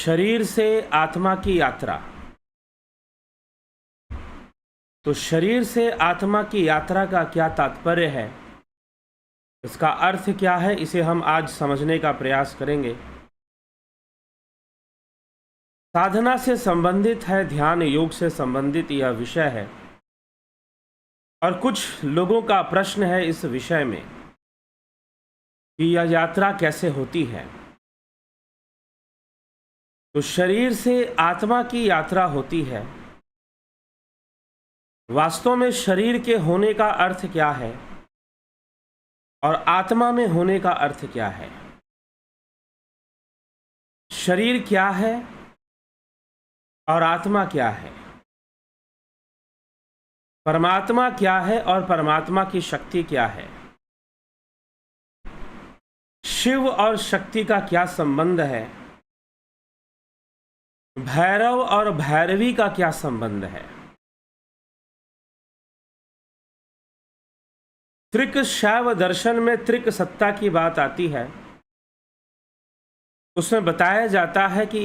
शरीर से आत्मा की यात्रा। तो शरीर से आत्मा की यात्रा का क्या तात्पर्य है, इसका अर्थ क्या है, इसे हम आज समझने का प्रयास करेंगे। साधना से संबंधित है, ध्यान योग से संबंधित यह विषय है और कुछ लोगों का प्रश्न है इस विषय में कि यह यात्रा कैसे होती है। तो शरीर से आत्मा की यात्रा होती है। वास्तव में शरीर के होने का अर्थ क्या है और आत्मा में होने का अर्थ क्या है? शरीर क्या है और आत्मा क्या है? परमात्मा क्या है और परमात्मा की शक्ति क्या है? शिव और शक्ति का क्या संबंध है? भैरव और भैरवी का क्या संबंध है? त्रिक शैव दर्शन में त्रिक सत्ता की बात आती है। उसमें बताया जाता है कि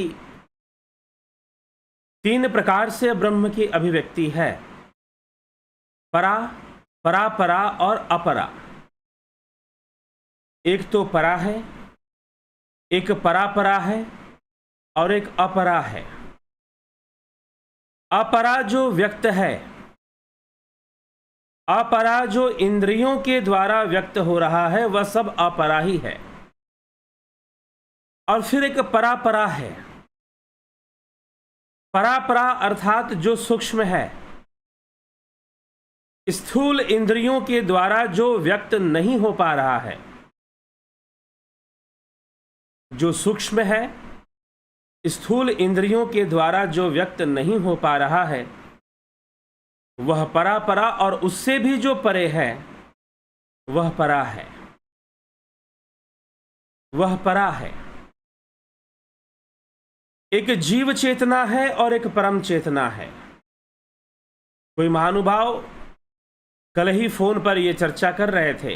3 प्रकार से ब्रह्म की अभिव्यक्ति है, परा, परापरा और अपरा। एक तो परा है, एक परापरा है और एक अपरा है। अपरा जो व्यक्त है, अपरा जो इंद्रियों के द्वारा व्यक्त हो रहा है, वह सब अपरा ही है। और फिर एक परापरा है। परापरा अर्थात जो सूक्ष्म है, स्थूल इंद्रियों के द्वारा जो व्यक्त नहीं हो पा रहा है, जो सूक्ष्म है, स्थूल इंद्रियों के द्वारा जो व्यक्त नहीं हो पा रहा है, वह परापरा, और उससे भी जो परे है वह परा है, वह परा है। एक जीव चेतना है और एक परम चेतना है। कोई महानुभाव कल ही फोन पर यह चर्चा कर रहे थे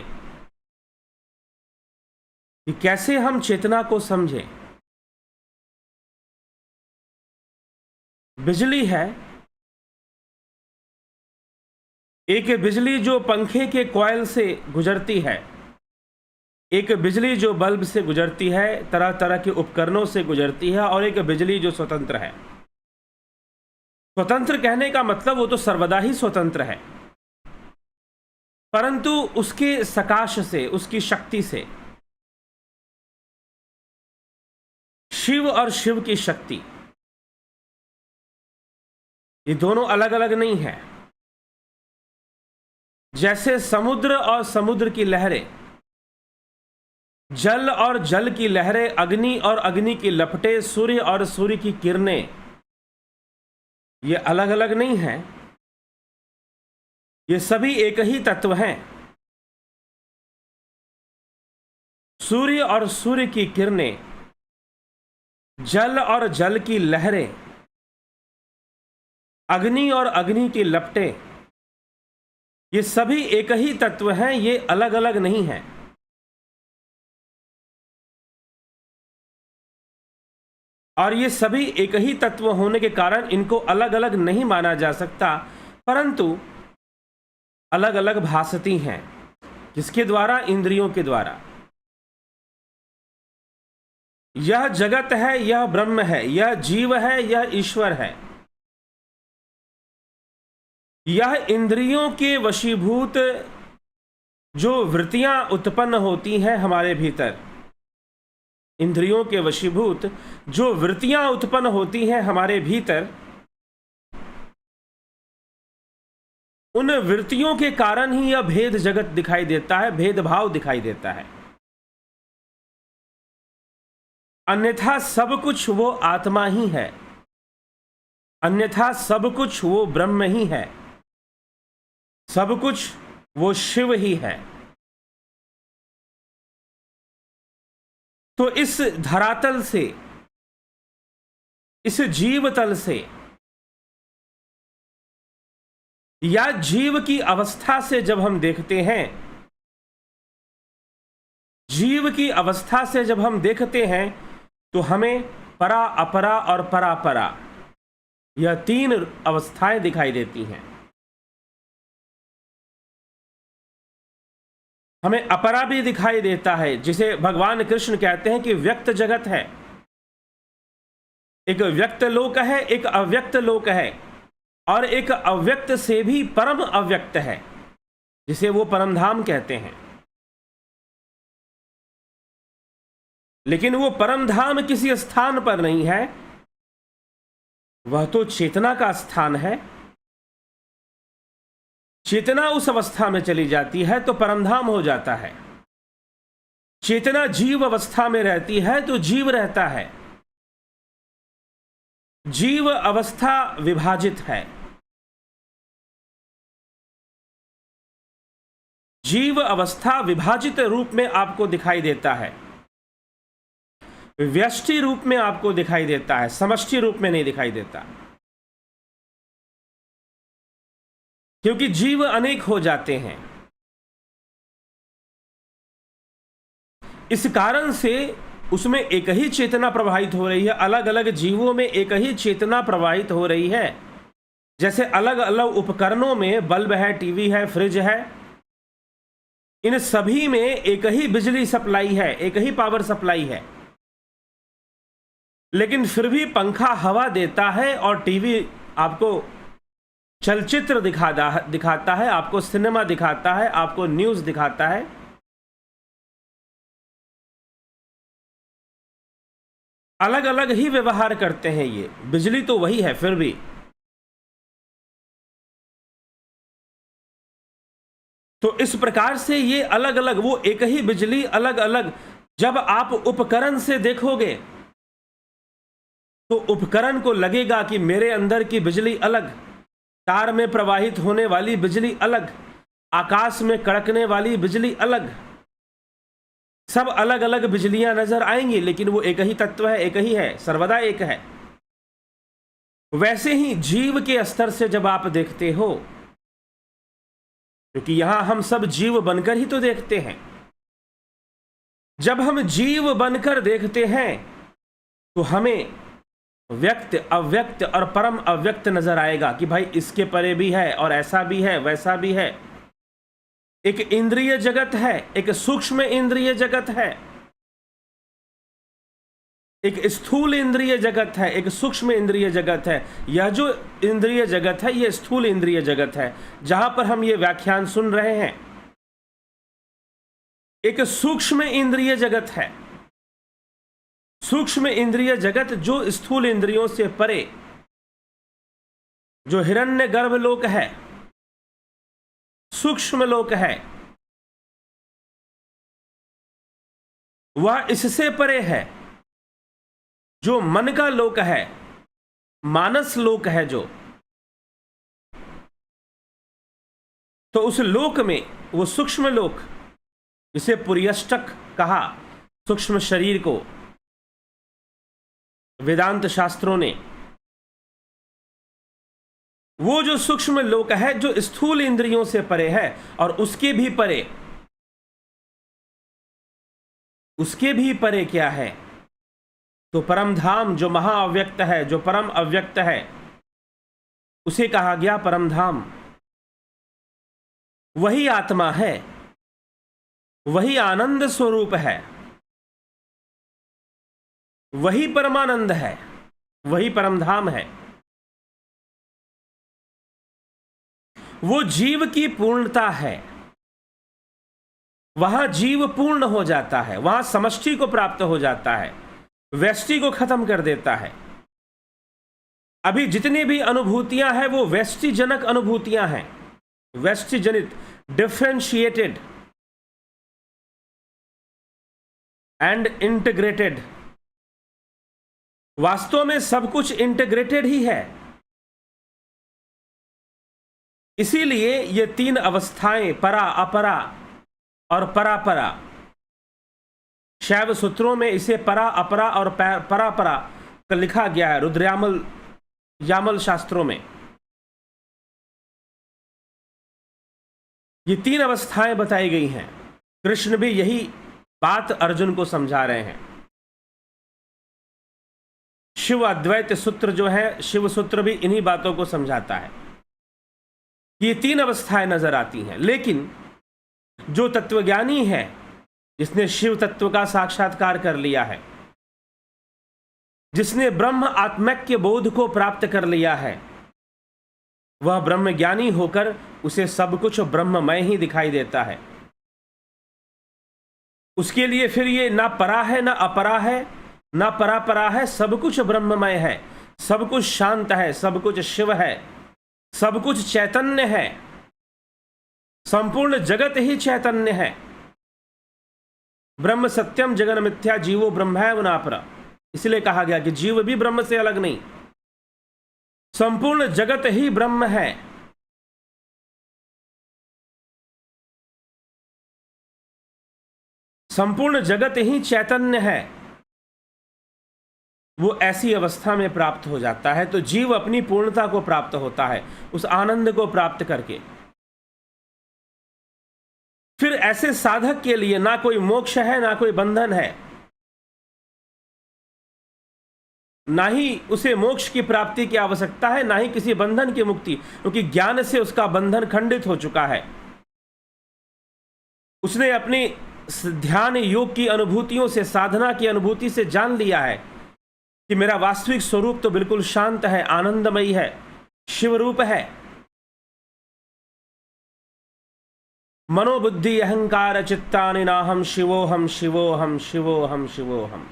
कि कैसे हम चेतना को समझें। बिजली है, एक बिजली जो पंखे के कॉइल से गुजरती है, एक बिजली जो बल्ब से गुजरती है, तरह तरह के उपकरणों से गुजरती है, और एक बिजली जो स्वतंत्र है। स्वतंत्र कहने का मतलब वो तो सर्वदा ही स्वतंत्र है, परंतु उसके सकाश से, उसकी शक्ति से। शिव और शिव की शक्ति, ये दोनों अलग अलग नहीं है। जैसे समुद्र और समुद्र की लहरें, जल और जल की लहरें, अग्नि और अग्नि की लपटें, सूर्य और सूर्य की किरणें, ये अलग अलग नहीं हैं। ये सभी एक ही तत्व हैं। सूर्य और सूर्य की किरणें, जल और जल की लहरें, अग्नि और अग्नि की लपटें, ये सभी एक ही तत्व हैं, ये अलग अलग नहीं हैं। और ये सभी एक ही तत्व होने के कारण इनको अलग अलग नहीं माना जा सकता, परंतु अलग अलग भासती हैं। जिसके द्वारा? इंद्रियों के द्वारा। यह जगत है, यह ब्रह्म है, यह जीव है, यह ईश्वर है। यह इंद्रियों के वशीभूत जो वृत्तियां उत्पन्न होती हैं हमारे भीतर, इंद्रियों के वशीभूत जो वृत्तियां उत्पन्न होती हैं हमारे भीतर, उन वृत्तियों के कारण ही यह भेद जगत दिखाई देता है, भेदभाव दिखाई देता है। अन्यथा सब कुछ वो आत्मा ही है, अन्यथा सब कुछ वो ब्रह्म ही है, सब कुछ वो शिव ही है। तो इस धरातल से, इस जीवतल से, या जीव की अवस्था से जब हम देखते हैं, जीव की अवस्था से जब हम देखते हैं, तो हमें परा अपरा और परापरा, यह तीन अवस्थाएं दिखाई देती हैं। हमें अपरा भी दिखाई देता है, जिसे भगवान कृष्ण कहते हैं कि व्यक्त जगत है। एक व्यक्त लोक है, एक अव्यक्त लोक है, और एक अव्यक्त से भी परम अव्यक्त है, जिसे वो परमधाम कहते हैं। लेकिन वो परमधाम किसी स्थान पर नहीं है, वह तो चेतना का स्थान है। चेतना उस अवस्था में चली जाती है तो परमधाम हो जाता है। चेतना जीव अवस्था में रहती है तो जीव रहता है। जीव अवस्था विभाजित है। जीव अवस्था विभाजित रूप में आपको दिखाई देता है, व्यष्टि रूप में आपको दिखाई देता है, समष्टि रूप में नहीं दिखाई देता, क्योंकि जीव अनेक हो जाते हैं। इस कारण से उसमें एक ही चेतना प्रवाहित हो रही है। अलग अलग जीवों में एक ही चेतना प्रवाहित हो रही है। जैसे अलग अलग उपकरणों में बल्ब है, टीवी है, फ्रिज है, इन सभी में एक ही बिजली सप्लाई है, एक ही पावर सप्लाई है, लेकिन फिर भी पंखा हवा देता है और टीवी आपको चलचित्र दिखाता है, आपको सिनेमा दिखाता है, आपको न्यूज़ दिखाता है। अलग अलग ही व्यवहार करते हैं। ये बिजली तो वही है फिर भी। तो इस प्रकार से ये अलग अलग, वो एक ही बिजली अलग अलग, जब आप उपकरण से देखोगे तो उपकरण को लगेगा कि मेरे अंदर की बिजली अलग, तार में प्रवाहित होने वाली बिजली अलग, आकाश में कड़कने वाली बिजली अलग, सब अलग अलग बिजलियां नजर आएंगी, लेकिन वो एक ही तत्व है, एक ही है, सर्वदा एक है। वैसे ही जीव के स्तर से जब आप देखते हो, क्योंकि यहां हम सब जीव बनकर ही तो देखते हैं, जब हम जीव बनकर देखते हैं तो हमें व्यक्त, अव्यक्त और परम अव्यक्त नजर आएगा कि भाई इसके परे भी है, और ऐसा भी है, वैसा भी है। एक इंद्रिय जगत है, एक सूक्ष्म इंद्रिय जगत है, एक स्थूल इंद्रिय जगत है, एक सूक्ष्म इंद्रिय जगत है। यह जो इंद्रिय जगत है, यह स्थूल इंद्रिय जगत है, जहां पर हम ये व्याख्यान सुन रहे हैं। एक सूक्ष्म इंद्रिय जगत है। सूक्ष्म इंद्रिय जगत जो स्थूल इंद्रियों से परे, जो हिरण्य गर्भ लोक है, सूक्ष्म लोक है, वह इससे परे है। जो मन का लोक है, मानस लोक है जो, तो उस लोक में वो सूक्ष्म लोक, जिसे पुर्यष्टक कहा, सूक्ष्म शरीर को वेदांत शास्त्रों ने, वो जो सूक्ष्म लोक है जो स्थूल इंद्रियों से परे है, और उसके भी परे, उसके भी परे क्या है? तो परम धाम जो महाअव्यक्त है, जो परम अव्यक्त है, उसे कहा गया परम धाम। वही आत्मा है, वही आनंद स्वरूप है, वही परमानंद है, वही परम धाम है। वो जीव की पूर्णता है। वहां जीव पूर्ण हो जाता है, वहां समष्टि को प्राप्त हो जाता है, व्यष्टि को खत्म कर देता है। अभी जितनी भी अनुभूतियां हैं वो व्यष्टि जनक अनुभूतियां हैं, व्यष्टि जनित, डिफरेंशिएटेड एंड इंटीग्रेटेड। वास्तव में सब कुछ इंटीग्रेटेड ही है। इसीलिए ये तीन अवस्थाएं, परा, अपरा और परापरा, शैव सूत्रों में इसे परा, अपरा और परापरा का लिखा गया है, रुद्रयामल, यामल शास्त्रों में। ये तीन अवस्थाएं बताई गई हैं। कृष्ण भी यही बात अर्जुन को समझा रहे हैं। शिव अद्वैत सूत्र जो है, शिव सूत्र भी इन्हीं बातों को समझाता है। ये तीन अवस्थाएं नजर आती हैं। लेकिन जो तत्वज्ञानी है, जिसने शिव तत्व का साक्षात्कार कर लिया है, जिसने ब्रह्म आत्मैक्य बोध को प्राप्त कर लिया है, वह ब्रह्मज्ञानी होकर उसे सब कुछ ब्रह्ममय ही दिखाई देता है। उसके लिए फिर ये ना परा है, ना अपरा है, ना परापरा है, सब कुछ ब्रह्ममय है, सब कुछ शांत है, सब कुछ शिव है, सब कुछ चैतन्य है, संपूर्ण जगत ही चैतन्य है। ब्रह्म सत्यम जगन मिथ्या जीवो ब्रह्मैव नापरा, इसलिए कहा गया कि जीव भी ब्रह्म से अलग नहीं, संपूर्ण जगत ही ब्रह्म है। संपूर्ण जगत ही चैतन्य है। वो ऐसी अवस्था में प्राप्त हो जाता है तो जीव अपनी पूर्णता को प्राप्त होता है, उस आनंद को प्राप्त करके। फिर ऐसे साधक के लिए ना कोई मोक्ष है, ना कोई बंधन है, ना ही उसे मोक्ष की प्राप्ति की आवश्यकता है, ना ही किसी बंधन की मुक्ति, क्योंकि ज्ञान से उसका बंधन खंडित हो चुका है। उसने अपनी ध्यान योग की अनुभूतियों से, साधना की अनुभूति से जान लिया है कि मेरा वास्तविक स्वरूप तो बिल्कुल शांत है, आनंदमयी है, शिव रूप है। मनोबुद्धि अहंकार चित्तानि नाहम शिवोहम शिवोहम शिवोहम शिवोहम,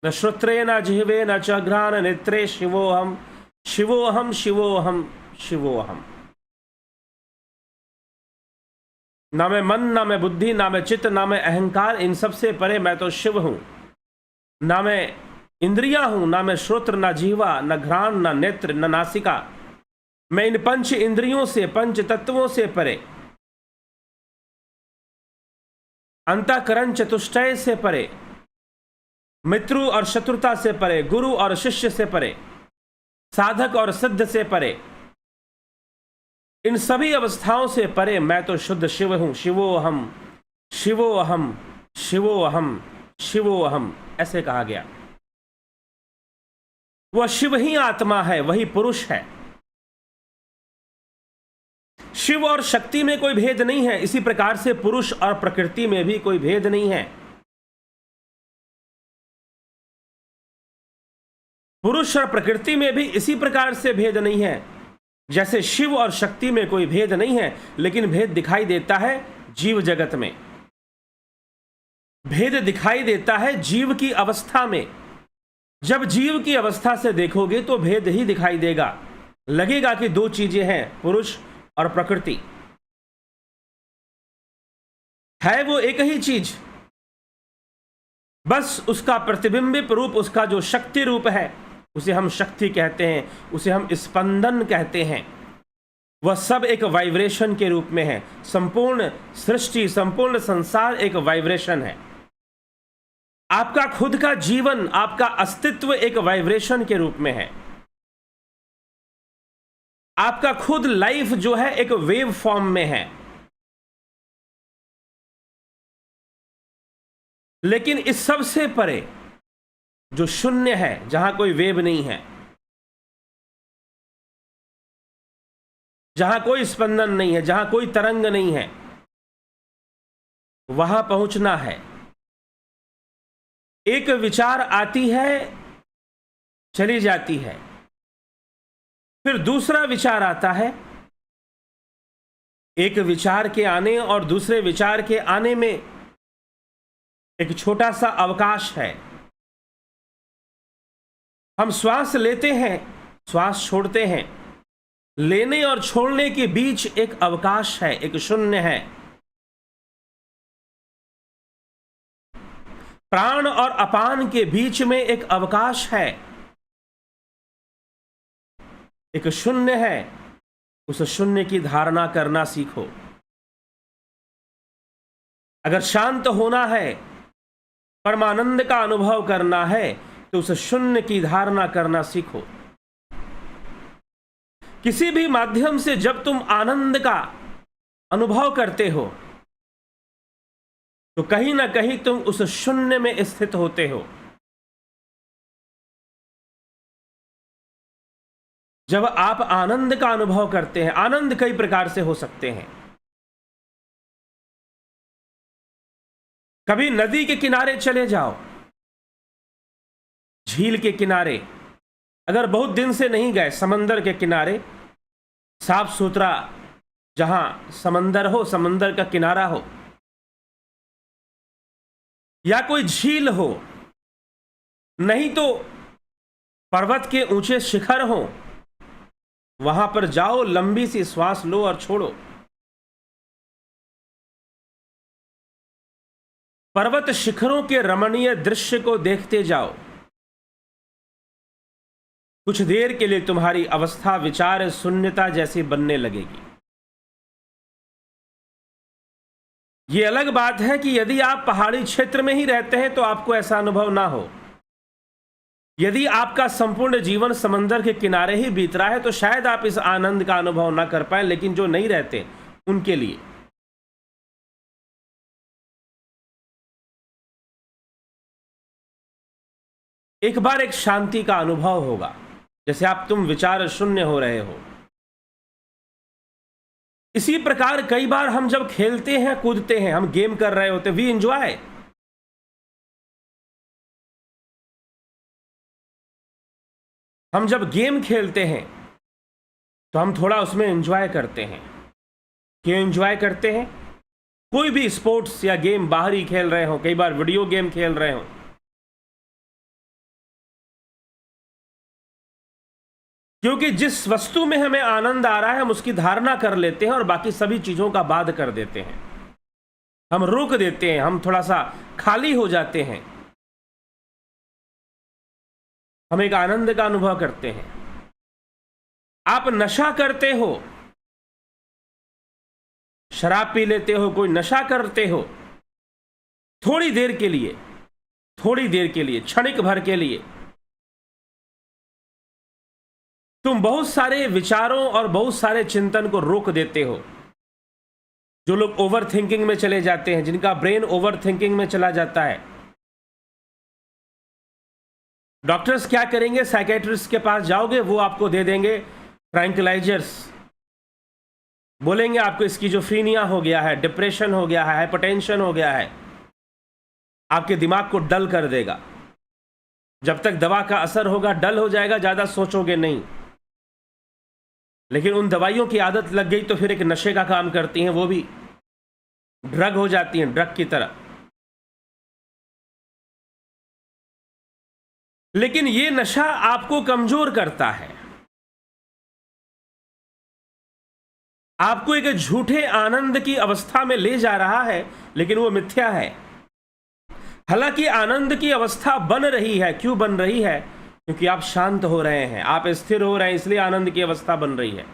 न श्रोत्रे न जिह्वे न च घ्राण नेत्रे शिवोहम शिवोहम शिवोहम शिवोहम। ना मैं मन, ना मैं बुद्धि, ना मैं चित्त, ना मैं अहंकार, इन सब से परे मैं तो शिव हूं। ना मैं इंद्रियां हूं, ना मैं श्रोत्र, ना जीवा, न घ्राण, ना नेत्र, न नासिका। मैं इन पंच इंद्रियों से, पंच तत्वों से परे, अंतःकरण चतुष्टय से परे, मित्रु और शत्रुता से परे, गुरु और शिष्य से परे, साधक और सिद्ध से परे, इन सभी अवस्थाओं से परे मैं तो शुद्ध शिव हूं। शिवोहम शिवोहम शिवोहम शिवोहम, ऐसे कहा गया। वह शिव ही आत्मा है, वही पुरुष है। शिव और शक्ति में कोई भेद नहीं है, इसी प्रकार से पुरुष और प्रकृति में भी कोई भेद नहीं है। पुरुष और प्रकृति में भी इसी प्रकार से भेद नहीं है, जैसे शिव और शक्ति में कोई भेद नहीं है, लेकिन भेद दिखाई देता है जीव जगत में। भेद दिखाई देता है जीव की अवस्था में। जब जीव की अवस्था से देखोगे तो भेद ही दिखाई देगा, लगेगा कि दो चीजें हैं, पुरुष और प्रकृति। है वो एक ही चीज, बस उसका प्रतिबिंबित रूप, उसका जो शक्ति रूप है, उसे हम शक्ति कहते हैं, उसे हम स्पंदन कहते हैं। वह सब एक वाइब्रेशन के रूप में है। संपूर्ण सृष्टि, संपूर्ण संसार एक वाइब्रेशन है। आपका खुद का जीवन, आपका अस्तित्व एक वाइब्रेशन के रूप में है। आपका खुद लाइफ जो है एक वेव फॉर्म में है। लेकिन इस सब से परे जो शून्य है, जहां कोई वेव नहीं है, जहां कोई स्पंदन नहीं है, जहां कोई तरंग नहीं है, वहां पहुंचना है। एक विचार आती है, चली जाती है, फिर दूसरा विचार आता है। एक विचार के आने और दूसरे विचार के आने में एक छोटा सा अवकाश है। हम श्वास लेते हैं, श्वास छोड़ते हैं, लेने और छोड़ने के बीच एक अवकाश है, एक शून्य है। प्राण और अपान के बीच में एक अवकाश है, एक शून्य है। उस शून्य की धारणा करना सीखो। अगर शांत होना है, परमानंद का अनुभव करना है, तो उस शून्य की धारणा करना सीखो। किसी भी माध्यम से जब तुम आनंद का अनुभव करते हो तो कहीं ना कहीं तुम उस शून्य में स्थित होते हो। जब आप आनंद का अनुभव करते हैं। आनंद कई प्रकार से हो सकते हैं। कभी नदी के किनारे चले जाओ, झील के किनारे, अगर बहुत दिन से नहीं गए, समंदर के किनारे, साफ सुथरा जहां समंदर हो, समंदर का किनारा हो, या कोई झील हो, नहीं तो पर्वत के ऊंचे शिखर हो, वहां पर जाओ, लंबी सी श्वास लो और छोड़ो। पर्वत शिखरों के रमणीय दृश्य को देखते जाओ। कुछ देर के लिए तुम्हारी अवस्था विचार शून्यता जैसी बनने लगेगी। यह अलग बात है कि यदि आप पहाड़ी क्षेत्र में ही रहते हैं तो आपको ऐसा अनुभव ना हो। यदि आपका संपूर्ण जीवन समंदर के किनारे ही बीत रहा है तो शायद आप इस आनंद का अनुभव ना कर पाए, लेकिन जो नहीं रहते उनके लिए एक बार एक शांति का अनुभव होगा, जैसे तुम विचार शून्य हो रहे हो। इसी प्रकार कई बार हम जब खेलते हैं, कूदते हैं, हम गेम कर रहे होते, वी एंजॉय। हम जब गेम खेलते हैं तो हम थोड़ा उसमें एंजॉय करते हैं। क्यों एंजॉय करते हैं? कोई भी स्पोर्ट्स या गेम बाहरी खेल रहे हो, कई बार वीडियो गेम खेल रहे हो, क्योंकि जिस वस्तु में हमें आनंद आ रहा है हम उसकी धारणा कर लेते हैं और बाकी सभी चीजों का बाद कर देते हैं। हम रोक देते हैं, हम थोड़ा सा खाली हो जाते हैं, हम एक आनंद का अनुभव करते हैं। आप नशा करते हो, शराब पी लेते हो, कोई नशा करते हो, थोड़ी देर के लिए, थोड़ी देर के लिए, क्षणिक भर के लिए तुम बहुत सारे विचारों और बहुत सारे चिंतन को रोक देते हो। जो लोग ओवर थिंकिंग में चले जाते हैं, जिनका ब्रेन ओवर थिंकिंग में चला जाता है, डॉक्टर्स क्या करेंगे? साइकेट्रिस्ट के पास जाओगे, वो आपको दे देंगे ट्रैंक्विलाइजर्स, बोलेंगे आपको स्किज़ोफ्रेनिया हो गया है, डिप्रेशन हो गया है, हाइपरटेंशन हो गया है, आपके दिमाग को डल कर देगा। जब तक दवा का असर होगा डल हो जाएगा, ज़्यादा सोचोगे नहीं। लेकिन उन दवाइयों की आदत लग गई तो फिर एक नशे का काम करती हैं, वो भी ड्रग हो जाती हैं, ड्रग की तरह। लेकिन ये नशा आपको कमजोर करता है, आपको एक झूठे आनंद की अवस्था में ले जा रहा है, लेकिन वो मिथ्या है। हालांकि आनंद की अवस्था बन रही है। क्यों बन रही है? क्योंकि आप शांत हो रहे हैं, आप स्थिर हो रहे हैं, इसलिए आनंद की अवस्था बन रही है।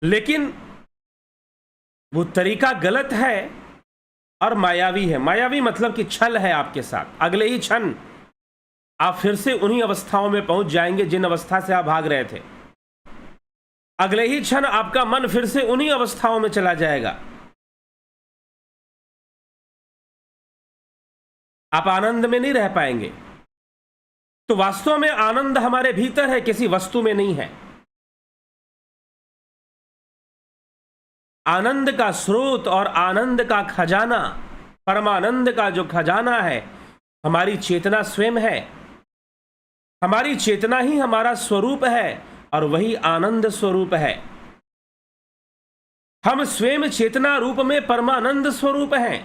लेकिन वो तरीका गलत है और मायावी है। मायावी मतलब कि छल है आपके साथ। अगले ही क्षण आप फिर से उन्हीं अवस्थाओं में पहुंच जाएंगे जिन अवस्था से आप भाग रहे थे। अगले ही क्षण आपका मन फिर से उन्हीं अवस्थाओं में चला जाएगा। आप आनंद में नहीं रह पाएंगे। तो वास्तव में आनंद हमारे भीतर है, किसी वस्तु में नहीं है। आनंद का स्रोत और आनंद का खजाना, परमानंद का जो खजाना है, हमारी चेतना स्वयं है। हमारी चेतना ही हमारा स्वरूप है और वही आनंद स्वरूप है। हम स्वयं चेतना रूप में परमानंद स्वरूप हैं।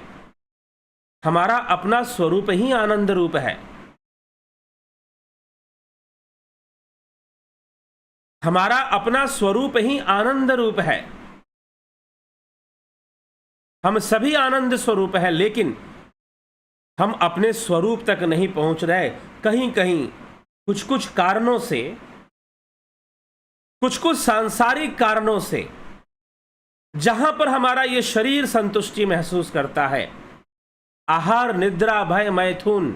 हमारा अपना स्वरूप ही आनंद रूप है। हमारा अपना स्वरूप ही आनंद रूप है। हम सभी आनंद स्वरूप है, लेकिन हम अपने स्वरूप तक नहीं पहुंच रहे। कहीं कहीं कुछ कुछ कारणों से, कुछ कुछ सांसारिक कारणों से, जहां पर हमारा यह शरीर संतुष्टि महसूस करता है, आहार, निद्रा, भय, मैथुन,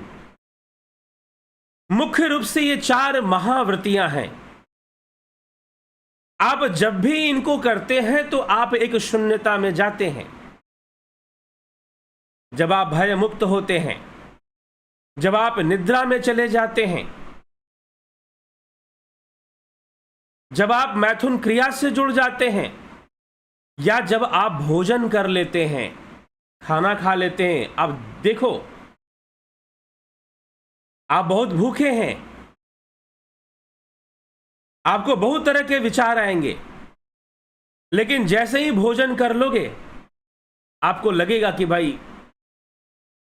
मुख्य रूप से ये 4 महावृत्तियां हैं। आप जब भी इनको करते हैं तो आप एक शून्यता में जाते हैं। जब आप भय मुक्त होते हैं, जब आप निद्रा में चले जाते हैं, जब आप मैथुन क्रिया से जुड़ जाते हैं, या जब आप भोजन कर लेते हैं, खाना खा लेते हैं। अब देखो, आप बहुत भूखे हैं, आपको बहुत तरह के विचार आएंगे, लेकिन जैसे ही भोजन कर लोगे आपको लगेगा कि भाई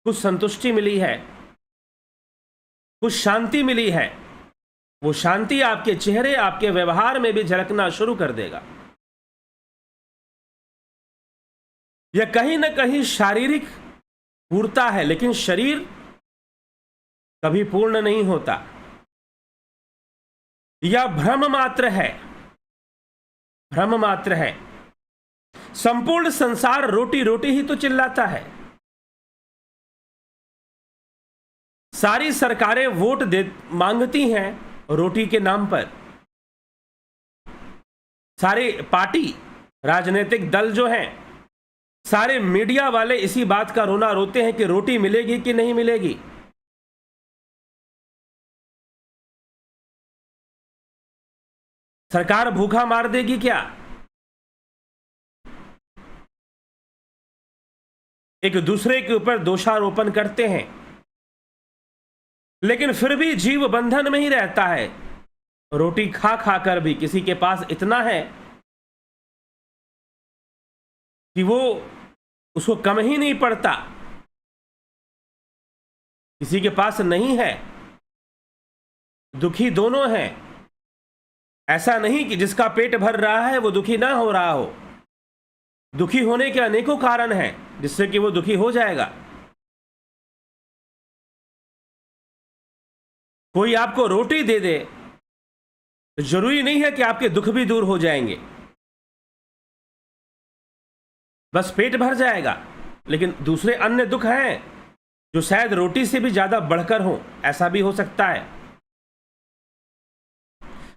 कुछ संतुष्टि मिली है, कुछ शांति मिली है। वो शांति आपके चेहरे, आपके व्यवहार में भी झलकना शुरू कर देगा। यह कहीं ना कहीं शारीरिक पूर्णता है, लेकिन शरीर कभी पूर्ण नहीं होता। यह भ्रम मात्र है, भ्रम मात्र है। संपूर्ण संसार रोटी रोटी ही तो चिल्लाता है। सारी सरकारें वोट मांगती हैं रोटी के नाम पर। सारे पार्टी, राजनीतिक दल जो हैं, सारे मीडिया वाले इसी बात का रोना रोते हैं कि रोटी मिलेगी कि नहीं मिलेगी। सरकार भूखा मार देगी क्या? एक दूसरे के ऊपर दोषारोपण करते हैं, लेकिन फिर भी जीव बंधन में ही रहता है। रोटी खा खा कर भी किसी के पास इतना है कि वो उसको कम ही नहीं पड़ता, किसी के पास नहीं है। दुखी दोनों हैं। ऐसा नहीं कि जिसका पेट भर रहा है वो दुखी ना हो रहा हो। दुखी होने के अनेकों कारण हैं जिससे कि वो दुखी हो जाएगा। कोई आपको रोटी दे दे तो जरूरी नहीं है कि आपके दुख भी दूर हो जाएंगे, बस पेट भर जाएगा। लेकिन दूसरे अन्य दुख हैं जो शायद रोटी से भी ज्यादा बढ़कर हो, ऐसा भी हो सकता है।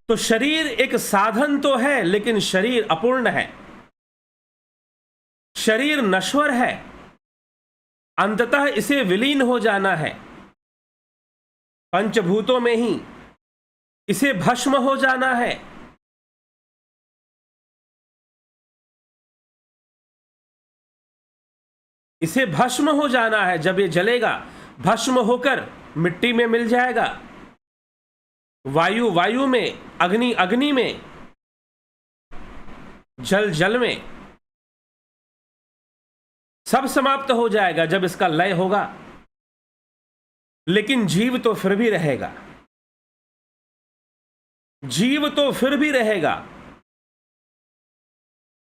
तो शरीर एक साधन तो है, लेकिन शरीर अपूर्ण है। शरीर नश्वर है, अंततः इसे विलीन हो जाना है। पंचभूतों में ही इसे भस्म हो जाना है। इसे भस्म हो जाना है। जब ये जलेगा, भस्म होकर मिट्टी में मिल जाएगा, वायु वायु में, अग्नि अग्नि में, जल जल में, सब समाप्त हो जाएगा जब इसका लय होगा। लेकिन जीव तो फिर भी रहेगा, जीव तो फिर भी रहेगा।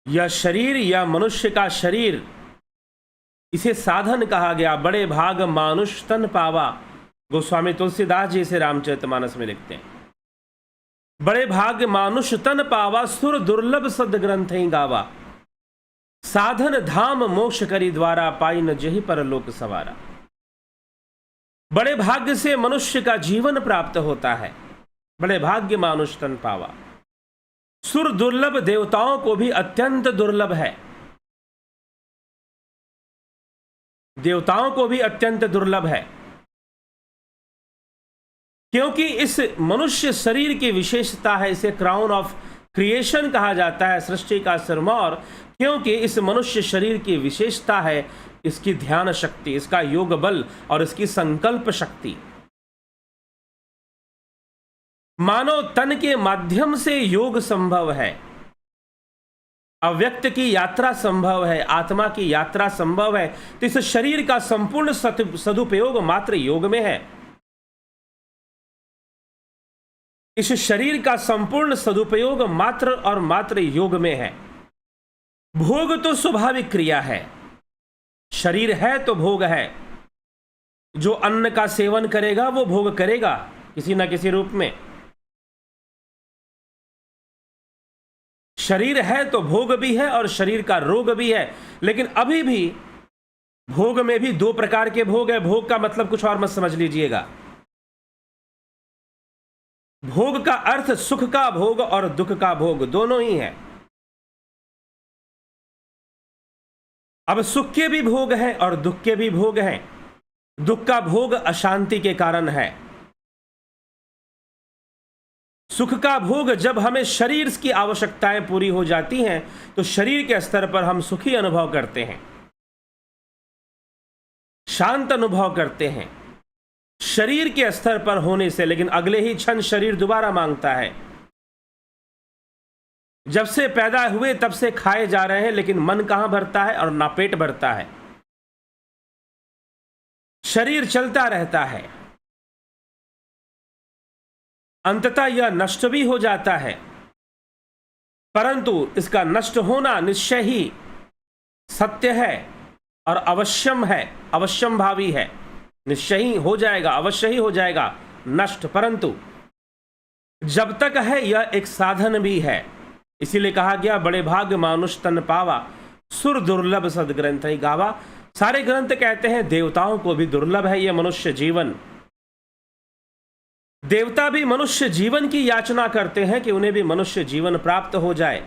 यह शरीर, या मनुष्य का शरीर, इसे साधन कहा गया। बड़े भाग मानुष तन पावा, गोस्वामी तुलसीदास जी इसे रामचरितमानस में लिखते हैं। बड़े भाग मानुष तन पावा, सुर दुर्लभ सद ग्रंथ ही गावा। साधन धाम मोक्ष करी द्वारा, पाई न जही परलोक सवारा। बड़े भाग्य से मनुष्य का जीवन प्राप्त होता है। बड़े भाग्य मानुष तन पावा। सुर दुर्लभ, देवताओं को भी अत्यंत दुर्लभ है। देवताओं को भी अत्यंत दुर्लभ है, क्योंकि इस मनुष्य शरीर की विशेषता है। इसे क्राउन ऑफ क्रिएशन कहा जाता है, सृष्टि का सिरमौर, क्योंकि इस मनुष्य शरीर की विशेषता है इसकी ध्यान शक्ति, इसका योग बल और इसकी संकल्प शक्ति। मानव तन के माध्यम से योग संभव है, अव्यक्त की यात्रा संभव है, आत्मा की यात्रा संभव है। तो इस शरीर का संपूर्ण सदुपयोग मात्र योग में है। इस शरीर का संपूर्ण सदुपयोग मात्र और मात्र योग में है। भोग तो स्वाभाविक क्रिया है, शरीर है तो भोग है। जो अन्न का सेवन करेगा वो भोग करेगा किसी ना किसी रूप में। शरीर है तो भोग भी है और शरीर का रोग भी है। लेकिन अभी भी भोग में भी दो प्रकार के भोग है। भोग का मतलब कुछ और मत समझ लीजिएगा। भोग का अर्थ सुख का भोग और दुख का भोग दोनों ही है। अब सुख के भी भोग हैं और दुख के भी भोग हैं। दुख का भोग अशांति के कारण है। सुख का भोग जब हमें शरीर की आवश्यकताएं पूरी हो जाती हैं तो शरीर के स्तर पर हम सुखी अनुभव करते हैं, शांत अनुभव करते हैं शरीर के स्तर पर होने से, लेकिन अगले ही क्षण शरीर दोबारा मांगता है। जब से पैदा हुए तब से खाए जा रहे हैं, लेकिन मन कहां भरता है और ना पेट भरता है। शरीर चलता रहता है, अंततः यह नष्ट भी हो जाता है, परंतु इसका नष्ट होना निश्चय ही सत्य है और अवश्यम है, अवश्यम भावी है। निश्चय ही हो जाएगा, अवश्य ही हो जाएगा नष्ट, परंतु जब तक है यह एक साधन भी है। इसीलिए कहा गया बड़े भाग्य मानुष तन पावा, सुर दुर्लभ सदग्रंथ ही गावा। सारे ग्रंथ कहते हैं देवताओं को भी दुर्लभ है यह मनुष्य जीवन। देवता भी मनुष्य जीवन की याचना करते हैं कि उन्हें भी मनुष्य जीवन प्राप्त हो जाए,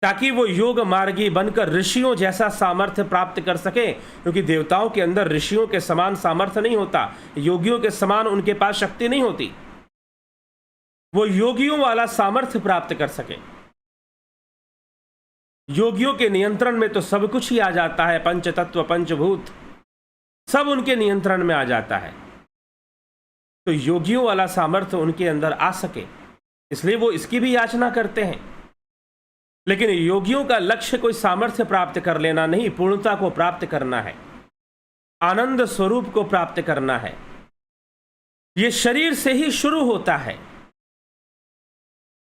ताकि वो योग मार्गी बनकर ऋषियों जैसा सामर्थ्य प्राप्त कर सके। क्योंकि देवताओं के अंदर ऋषियों के समान सामर्थ्य नहीं होता, योगियों के समान उनके पास शक्ति नहीं होती, वो योगियों वाला सामर्थ्य प्राप्त कर सके। योगियों के नियंत्रण में तो सब कुछ ही आ जाता है, पंच तत्व पंचभूत सब उनके नियंत्रण में आ जाता है। तो योगियों वाला सामर्थ्य उनके अंदर आ सके, इसलिए वो इसकी भी याचना करते हैं। लेकिन योगियों का लक्ष्य कोई सामर्थ्य प्राप्त कर लेना नहीं, पूर्णता को प्राप्त करना है, आनंद स्वरूप को प्राप्त करना है। यह शरीर से ही शुरू होता है।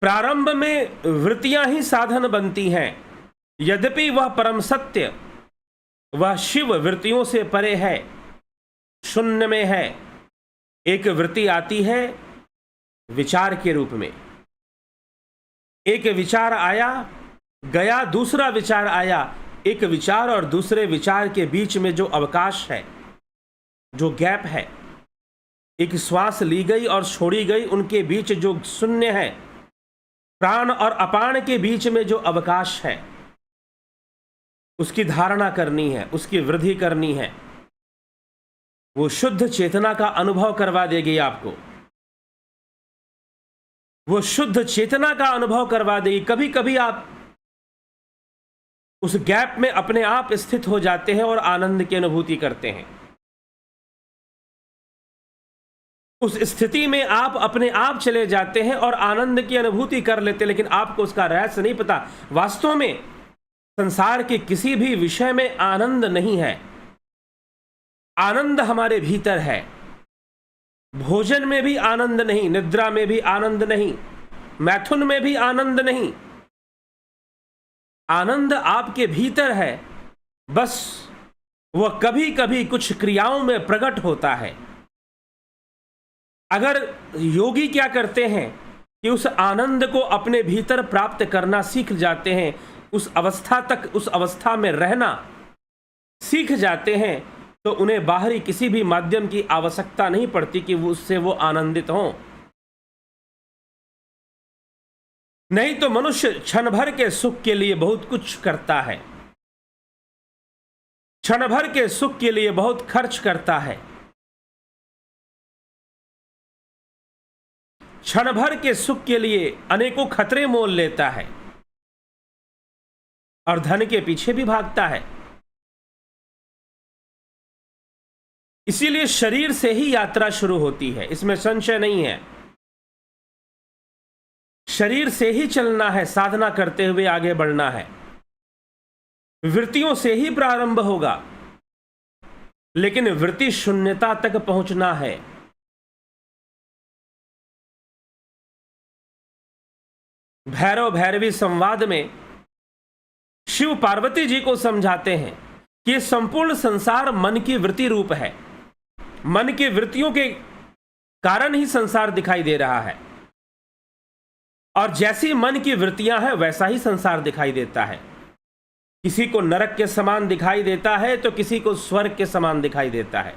प्रारंभ में वृत्तियां ही साधन बनती हैं, यद्यपि वह परम सत्य, वह शिव वृत्तियों से परे है, शून्य में है। एक वृत्ति आती है विचार के रूप में, एक विचार आया गया, दूसरा विचार आया। एक विचार और दूसरे विचार के बीच में जो अवकाश है, जो गैप है, एक श्वास ली गई और छोड़ी गई, उनके बीच जो शून्य है, प्राण और अपान के बीच में जो अवकाश है, उसकी धारणा करनी है, उसकी वृद्धि करनी है। वो शुद्ध चेतना का अनुभव करवा देगी आपको, वो शुद्ध चेतना का अनुभव करवा देगी। कभी कभी आप उस गैप में अपने आप स्थित हो जाते हैं और आनंद की अनुभूति करते हैं। उस स्थिति में आप अपने आप चले जाते हैं और आनंद की अनुभूति कर लेते हैं, लेकिन आपको उसका रहस्य नहीं पता। वास्तव में संसार के किसी भी विषय में आनंद नहीं है। आनंद हमारे भीतर है। भोजन में भी आनंद नहीं, निद्रा में भी आनंद नहीं, मैथुन में भी आनंद नहीं। आनंद आपके भीतर है, बस वह कभी कभी कुछ क्रियाओं में प्रकट होता है। अगर योगी क्या करते हैं कि उस आनंद को अपने भीतर प्राप्त करना सीख जाते हैं, उस अवस्था तक, उस अवस्था में रहना सीख जाते हैं, तो उन्हें बाहरी किसी भी माध्यम की आवश्यकता नहीं पड़ती कि उससे वो आनंदित हों। नहीं तो मनुष्य क्षण भर के सुख के लिए बहुत कुछ करता है, क्षण भर के सुख के लिए बहुत खर्च करता है, क्षण भर के सुख के लिए अनेकों खतरे मोल लेता है और धन के पीछे भी भागता है। इसीलिए शरीर से ही यात्रा शुरू होती है, इसमें संशय नहीं है। शरीर से ही चलना है, साधना करते हुए आगे बढ़ना है। वृत्तियों से ही प्रारंभ होगा, लेकिन वृत्ति शून्यता तक पहुंचना है। भैरव भैरवी संवाद में शिव पार्वती जी को समझाते हैं कि यह संपूर्ण संसार मन की वृत्ति रूप है। मन की वृत्तियों के कारण ही संसार दिखाई दे रहा है, और जैसी मन की वृत्तियां हैं वैसा ही संसार दिखाई देता है। किसी को नरक के समान दिखाई देता है तो किसी को स्वर्ग के समान दिखाई देता है,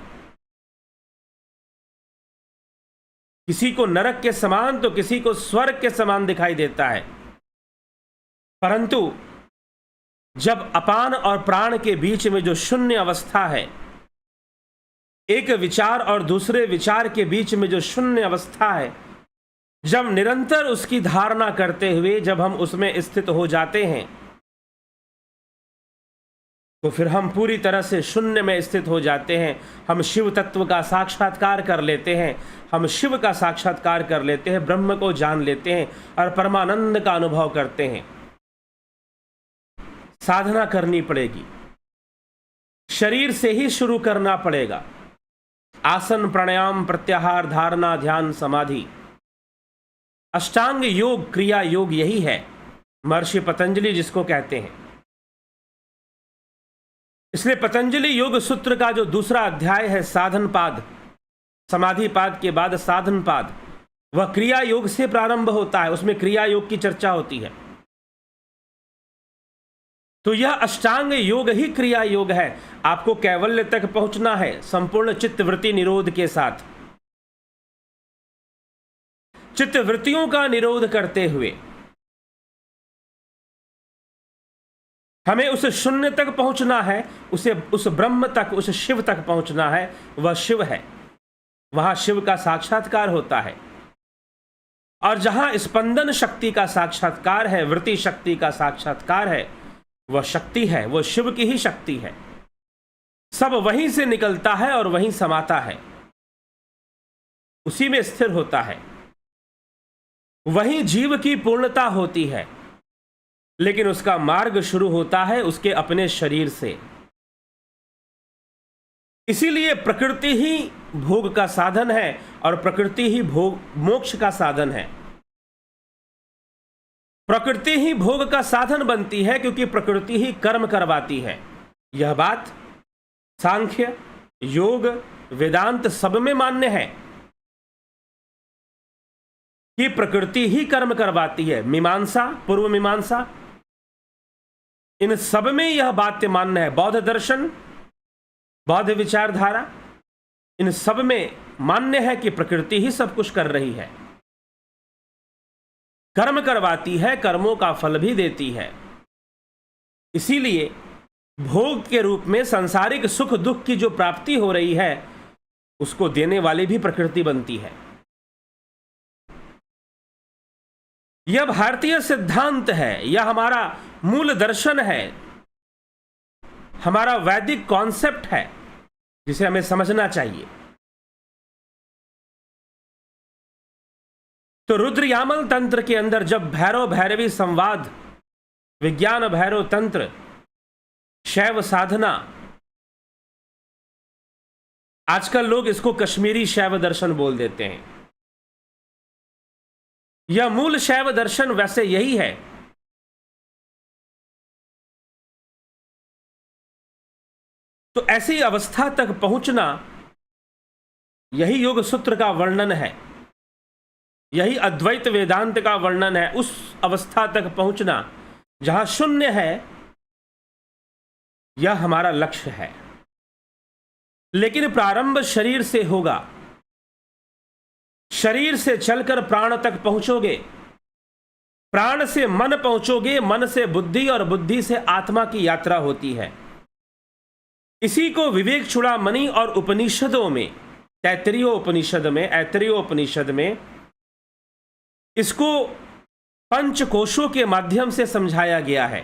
किसी को नरक के समान तो किसी को स्वर्ग के समान दिखाई देता है। परंतु जब अपान और प्राण के बीच में जो शून्य अवस्था है, एक विचार और दूसरे विचार के बीच में जो शून्य अवस्था है, जब निरंतर उसकी धारणा करते हुए जब हम उसमें स्थित हो जाते हैं तो फिर हम पूरी तरह से शून्य में स्थित हो जाते हैं। हम शिव तत्व का साक्षात्कार कर लेते हैं, हम शिव का साक्षात्कार कर लेते हैं, ब्रह्म को जान लेते हैं और परमानंद का अनुभव करते हैं। साधना करनी पड़ेगी, शरीर से ही शुरू करना पड़ेगा। आसन, प्राणायाम, प्रत्याहार, धारणा, ध्यान, समाधि, अष्टांग योग, क्रिया योग, यही है महर्षि पतंजलि जिसको कहते हैं। इसलिए पतंजलि योग सूत्र का जो दूसरा अध्याय है साधन पाद, समाधि पाद के बाद साधन पाद, वह क्रिया योग से प्रारंभ होता है। उसमें क्रिया योग की चर्चा होती है। तो यह अष्टांग योग ही क्रिया योग है। आपको कैवल्य तक पहुंचना है संपूर्ण चित्तवृत्ति निरोध के साथ। चित्तवृत्तियों का निरोध करते हुए हमें उस शून्य तक पहुंचना है, उस ब्रह्म तक, उस शिव तक पहुंचना है। वह शिव है, वहां शिव का साक्षात्कार होता है। और जहां स्पंदन शक्ति का साक्षात्कार है, वृत्ति शक्ति का साक्षात्कार है, वह शक्ति है, वह शिव की ही शक्ति है। सब वहीं से निकलता है और वहीं समाता है, उसी में स्थिर होता है। वहीं जीव की पूर्णता होती है, लेकिन उसका मार्ग शुरू होता है उसके अपने शरीर से। इसीलिए प्रकृति ही भोग का साधन है और प्रकृति ही भोग मोक्ष का साधन है। प्रकृति ही भोग का साधन बनती है क्योंकि प्रकृति ही कर्म करवाती है। यह बात सांख्य, योग, वेदांत सब में मान्य है कि प्रकृति ही कर्म करवाती है। मीमांसा, पूर्व मीमांसा, इन सब में यह बात मान्य है। बौद्ध दर्शन, बौद्ध विचारधारा, इन सब में मान्य है कि प्रकृति ही सब कुछ कर रही है, कर्म करवाती है, कर्मों का फल भी देती है। इसीलिए भोग के रूप में सांसारिक सुख दुख की जो प्राप्ति हो रही है उसको देने वाली भी प्रकृति बनती है। यह भारतीय सिद्धांत है, यह हमारा मूल दर्शन है, हमारा वैदिक कॉन्सेप्ट है जिसे हमें समझना चाहिए। तो रुद्रयामल तंत्र के अंदर जब भैरव भैरवी संवाद, विज्ञान भैरव तंत्र, शैव साधना, आजकल लोग इसको कश्मीरी शैव दर्शन बोल देते हैं। यह मूल शैव दर्शन वैसे यही है। तो ऐसी अवस्था तक पहुंचना, यही योग सूत्र का वर्णन है, यही अद्वैत वेदांत का वर्णन है। उस अवस्था तक पहुंचना जहां शून्य है, यह हमारा लक्ष्य है। लेकिन प्रारंभ शरीर से होगा। शरीर से चलकर प्राण तक पहुंचोगे, प्राण से मन पहुंचोगे, मन से बुद्धि और बुद्धि से आत्मा की यात्रा होती है। इसी को विवेक चूड़ामणि और उपनिषदों में, तैत्तरीय उपनिषद में, ऐतरेय उपनिषद में इसको पंच कोशों के माध्यम से समझाया गया है।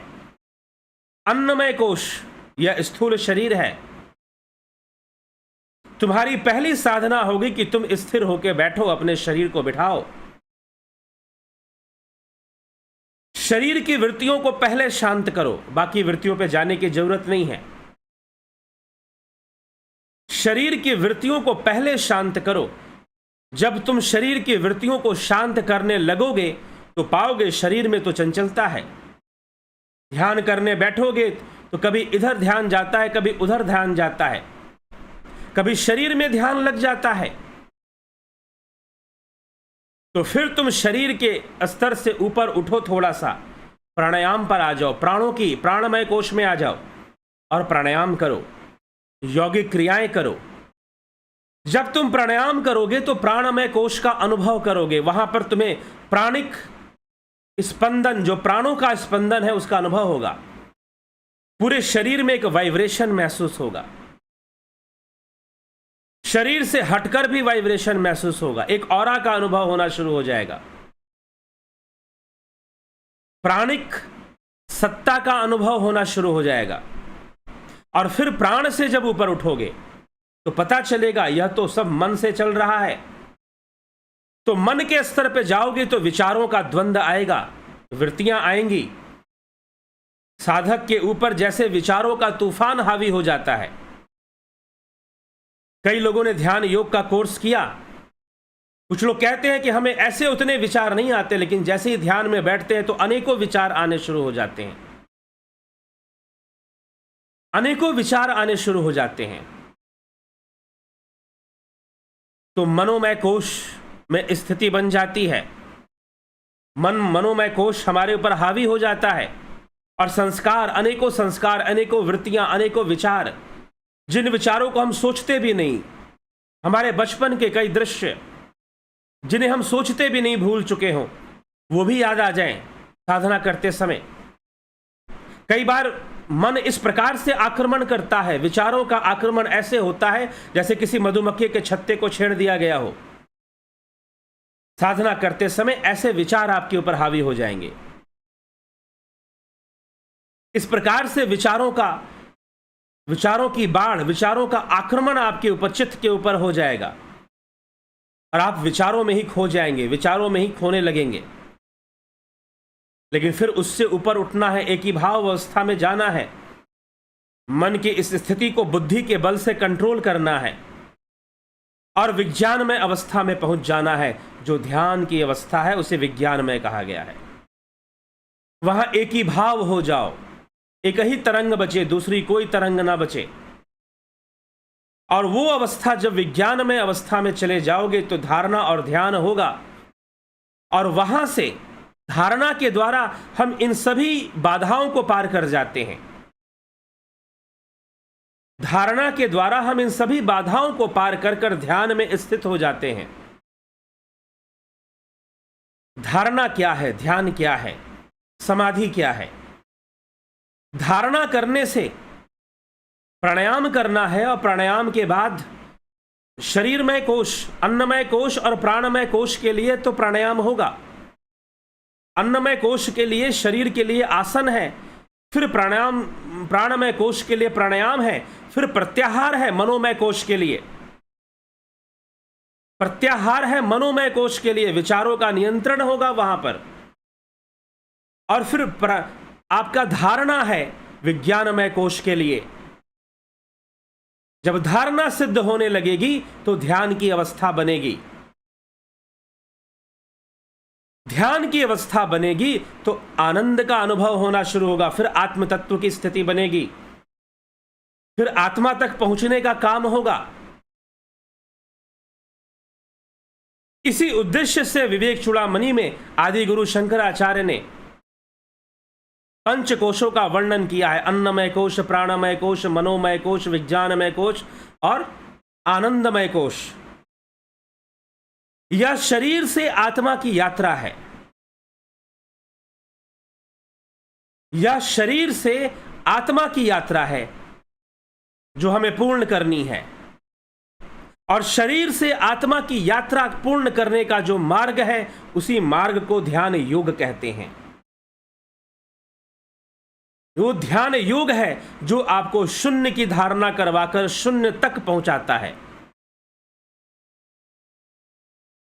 अन्नमय कोश यह स्थूल शरीर है। तुम्हारी पहली साधना होगी कि तुम स्थिर होकर बैठो, अपने शरीर को बिठाओ। शरीर की वृत्तियों को पहले शांत करो, बाकी वृत्तियों पे जाने की जरूरत नहीं है। शरीर की वृत्तियों को पहले शांत करो। जब तुम शरीर की वृत्तियों को शांत करने लगोगे तो पाओगे शरीर में तो चंचलता है। ध्यान करने बैठोगे तो कभी इधर ध्यान जाता है, कभी उधर ध्यान जाता है, कभी शरीर में ध्यान लग जाता है। तो फिर तुम शरीर के स्तर से ऊपर उठो, थोड़ा सा प्राणायाम पर आ जाओ, प्राणों की प्राणमय कोश में आ जाओ और प्राणायाम करो, यौगिक क्रियाएं करो। जब तुम प्राणायाम करोगे तो प्राणमय कोश का अनुभव करोगे। वहां पर तुम्हें प्राणिक स्पंदन, जो प्राणों का स्पंदन है, उसका अनुभव होगा। पूरे शरीर में एक वाइब्रेशन महसूस होगा। शरीर से हटकर भी वाइब्रेशन महसूस होगा, एक ऑरा का अनुभव होना शुरू हो जाएगा, प्राणिक सत्ता का अनुभव होना शुरू हो जाएगा। और फिर प्राण से जब ऊपर उठोगे तो पता चलेगा यह तो सब मन से चल रहा है। तो मन के स्तर पे जाओगे तो विचारों का द्वंद्व आएगा, वृत्तियां आएंगी, साधक के ऊपर जैसे विचारों का तूफान हावी हो जाता है। कई लोगों ने ध्यान योग का कोर्स किया, कुछ लोग कहते हैं कि हमें ऐसे उतने विचार नहीं आते, लेकिन जैसे ही ध्यान में बैठते हैं तो अनेकों विचार आने शुरू हो जाते हैं, अनेकों विचार आने शुरू हो जाते हैं। तो मनोमय कोश में स्थिति बन जाती है, मनोमय कोश हमारे ऊपर हावी हो जाता है और संस्कार, अनेकों वृत्तियां, अनेकों विचार, जिन विचारों को हम सोचते भी नहीं, हमारे बचपन के कई दृश्य जिन्हें हम सोचते भी नहीं भूल चुके हों, वो भी याद आ जाएं साधना करते समय। कई बार मन इस प्रकार से आक्रमण करता है, विचारों का आक्रमण ऐसे होता है जैसे किसी मधुमक्खी के छत्ते को छेड़ दिया गया हो। साधना करते समय ऐसे विचार आपके ऊपर हावी हो जाएंगे। इस प्रकार से विचारों की बाढ़, विचारों का आक्रमण आपके ऊपर, चित्त के ऊपर हो जाएगा और आप विचारों में ही खो जाएंगे, विचारों में ही खोने लगेंगे। लेकिन फिर उससे ऊपर उठना है, एक ही भाव अवस्था में जाना है, मन की इस स्थिति को बुद्धि के बल से कंट्रोल करना है और विज्ञानमय अवस्था में पहुंच जाना है। जो ध्यान की अवस्था है उसे विज्ञानमय कहा गया है। वहां एक ही भाव हो जाओ, एक ही तरंग बचे, दूसरी कोई तरंग ना बचे। और वो अवस्था जब विज्ञानमय अवस्था में चले जाओगे तो धारणा और ध्यान होगा और वहां से धारणा के द्वारा हम इन सभी बाधाओं को पार कर जाते हैं। धारणा के द्वारा हम इन सभी बाधाओं को पार कर ध्यान में स्थित हो जाते हैं। धारणा क्या है, ध्यान क्या है, समाधि क्या है? धारणा करने से प्राणायाम करना है और प्राणायाम के बाद शरीरमय कोश, अन्नमय कोश और प्राणमय कोश के लिए तो प्राणायाम होगा। अन्नमय कोश के लिए, शरीर के लिए आसन है, फिर प्राणमय कोश के लिए प्राणायाम है, फिर प्रत्याहार है मनोमय कोश के लिए। प्रत्याहार है मनोमय कोश के लिए, विचारों का नियंत्रण होगा वहां पर। और फिर आपका धारणा है विज्ञानमय कोश के लिए। जब धारणा सिद्ध होने लगेगी तो ध्यान की अवस्था बनेगी। ध्यान की अवस्था बनेगी तो आनंद का अनुभव होना शुरू होगा, फिर आत्म तत्व की स्थिति बनेगी, फिर आत्मा तक पहुंचने का काम होगा। इसी उद्देश्य से विवेक चूड़ामणि में आदि गुरु शंकराचार्य ने पंच कोशों का वर्णन किया है। अन्नमय कोश, प्राणमय कोश, मनोमय कोश, विज्ञानमय कोश और आनंदमय कोश। यह शरीर से आत्मा की यात्रा है। यह शरीर से आत्मा की यात्रा है जो हमें पूर्ण करनी है। और शरीर से आत्मा की यात्रा पूर्ण करने का जो मार्ग है, उसी मार्ग को ध्यान योग कहते हैं। वो ध्यान योग है जो आपको शून्य की धारणा करवाकर शून्य तक पहुंचाता है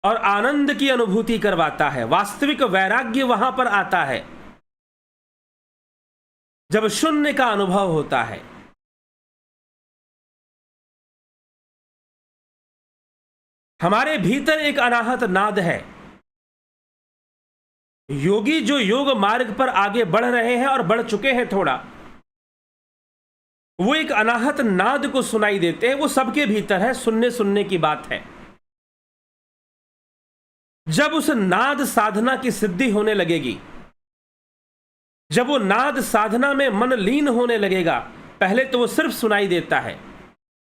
और आनंद की अनुभूति करवाता है। वास्तविक वैराग्य वहां पर आता है जब शून्य का अनुभव होता है। हमारे भीतर एक अनाहत नाद है। योगी जो योग मार्ग पर आगे बढ़ रहे हैं और बढ़ चुके हैं थोड़ा, वो एक अनाहत नाद को सुनाई देते हैं। वो सबके भीतर है, सुनने की बात है। जब उस नाद साधना की सिद्धि होने लगेगी, जब वो नाद साधना में मन लीन होने लगेगा, पहले तो वो सिर्फ सुनाई देता है,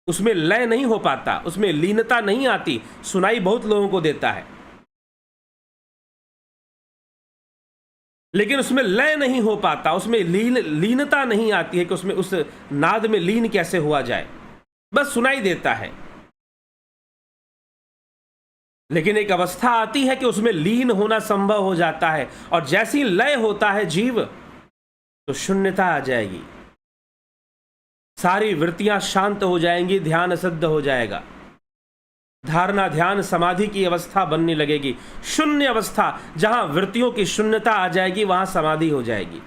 उसमें लय नहीं हो पाता, उसमें लीनता नहीं आती। सुनाई बहुत लोगों को देता है लेकिन उसमें लय नहीं हो पाता, उसमें लीनता नहीं आती है कि उसमें उस नाद में लीन कैसे हुआ जाए। बस सुनाई देता है। लेकिन एक अवस्था आती है कि उसमें लीन होना संभव हो जाता है, और जैसी लय होता है जीव तो शून्यता आ जाएगी, सारी वृत्तियां शांत हो जाएंगी, ध्यान सिद्ध हो जाएगा, धारणा ध्यान समाधि की अवस्था बनने लगेगी। शून्य अवस्था, जहां वृत्तियों की शून्यता आ जाएगी वहां समाधि हो जाएगी।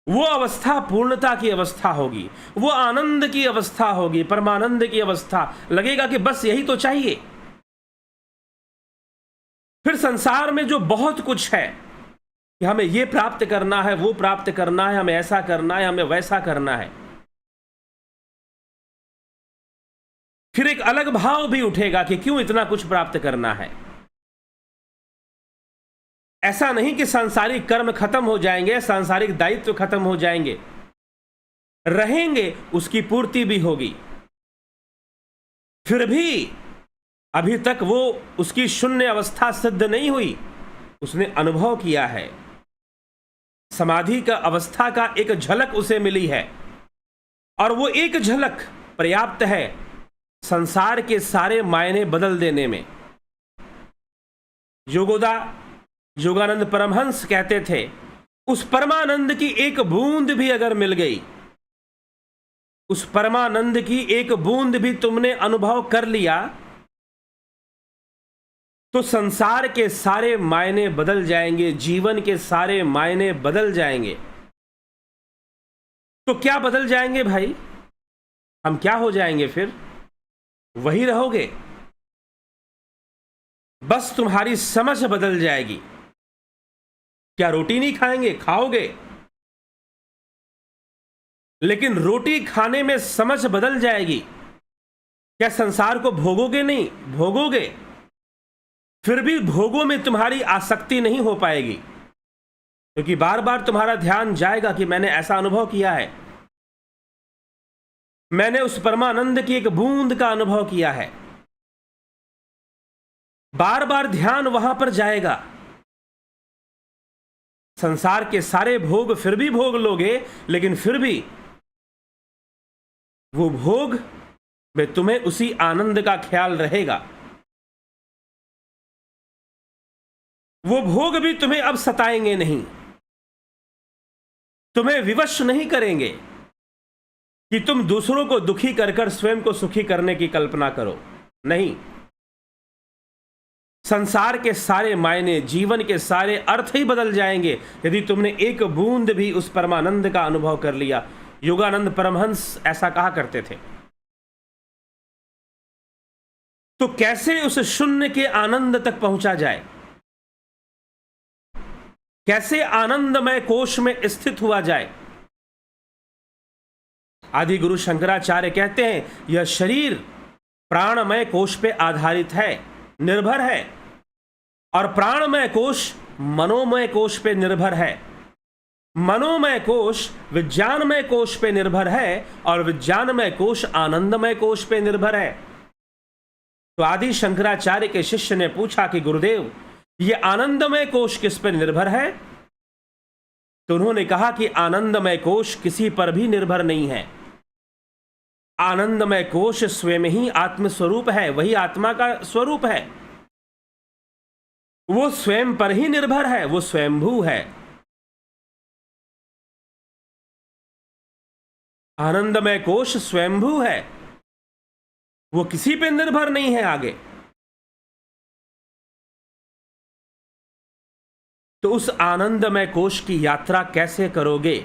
वो अवस्था पूर्णता की अवस्था होगी, वो आनंद की अवस्था होगी, परमानंद की अवस्था। लगेगा कि बस यही तो चाहिए। फिर संसार में जो बहुत कुछ है कि हमें ये प्राप्त करना है, वो प्राप्त करना है, हमें ऐसा करना है, हमें वैसा करना है, फिर एक अलग भाव भी उठेगा कि क्यों इतना कुछ प्राप्त करना है। ऐसा नहीं कि सांसारिक कर्म खत्म हो जाएंगे, सांसारिक दायित्व खत्म हो जाएंगे, रहेंगे, उसकी पूर्ति भी होगी। फिर भी अभी तक वो उसकी शून्य अवस्था सिद्ध नहीं हुई, उसने अनुभव किया है, समाधि का अवस्था का एक झलक उसे मिली है, और वो एक झलक पर्याप्त है संसार के सारे मायने बदल देने में। योगानंद परमहंस कहते थे, उस परमानंद की एक बूंद भी अगर मिल गई, उस परमानंद की एक बूंद भी तुमने अनुभव कर लिया, तो संसार के सारे मायने बदल जाएंगे, जीवन के सारे मायने बदल जाएंगे। तो क्या बदल जाएंगे भाई? हम क्या हो जाएंगे फिर? वही रहोगे, बस तुम्हारी समझ बदल जाएगी। क्या रोटी नहीं खाएंगे? खाओगे, लेकिन रोटी खाने में समझ बदल जाएगी। क्या संसार को भोगोगे नहीं? भोगोगे, फिर भी भोगों में तुम्हारी आसक्ति नहीं हो पाएगी, क्योंकि बार बार तुम्हारा ध्यान जाएगा कि मैंने ऐसा अनुभव किया है, मैंने उस परमानंद की एक बूंद का अनुभव किया है। बार बार ध्यान वहां पर जाएगा। संसार के सारे भोग फिर भी भोग लोगे, लेकिन फिर भी वो भोग में तुम्हें उसी आनंद का ख्याल रहेगा। वो भोग भी तुम्हें अब सताएंगे नहीं, तुम्हें विवश नहीं करेंगे कि तुम दूसरों को दुखी कर कर स्वयं को सुखी करने की कल्पना करो। नहीं, संसार के सारे मायने, जीवन के सारे अर्थ ही बदल जाएंगे यदि तुमने एक बूंद भी उस परमानंद का अनुभव कर लिया। योगानंद परमहंस ऐसा कहा करते थे। तो कैसे उस शून्य के आनंद तक पहुंचा जाए? कैसे आनंदमय कोश में स्थित हुआ जाए? आदि गुरु शंकराचार्य कहते हैं, यह शरीर प्राणमय कोश पे आधारित है, निर्भर है, और प्राणमय कोश मनोमय कोश पे निर्भर है, मनोमय कोश विज्ञानमय कोश पे निर्भर है, और विज्ञानमय कोश आनंदमय कोश पे निर्भर है। तो आदि शंकराचार्य के शिष्य ने पूछा कि गुरुदेव, ये आनंदमय कोश किस पर निर्भर है? तो उन्होंने कहा कि आनंदमय कोश किसी पर भी निर्भर नहीं है। आनंदमय कोश स्वयं ही आत्म स्वरूप है, वही आत्मा का स्वरूप है, वो स्वयं पर ही निर्भर है, वो स्वयंभू है। आनंदमय कोश स्वयंभू है, वो किसी पे निर्भर नहीं है आगे। तो उस आनंदमय कोश की यात्रा कैसे करोगे?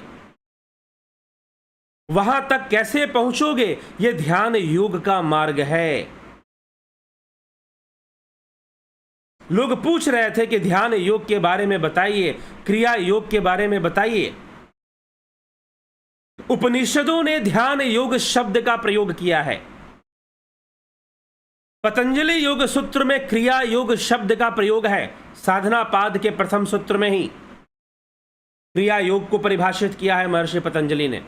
वहां तक कैसे पहुंचोगे? यह ध्यान योग का मार्ग है। लोग पूछ रहे थे कि ध्यान योग के बारे में बताइए, क्रिया योग के बारे में बताइए। उपनिषदों ने ध्यान योग शब्द का प्रयोग किया है। पतंजलि योग सूत्र में क्रिया योग शब्द का प्रयोग है। साधना पाद के प्रथम सूत्र में ही क्रिया योग को परिभाषित किया है महर्षि पतंजलि ने।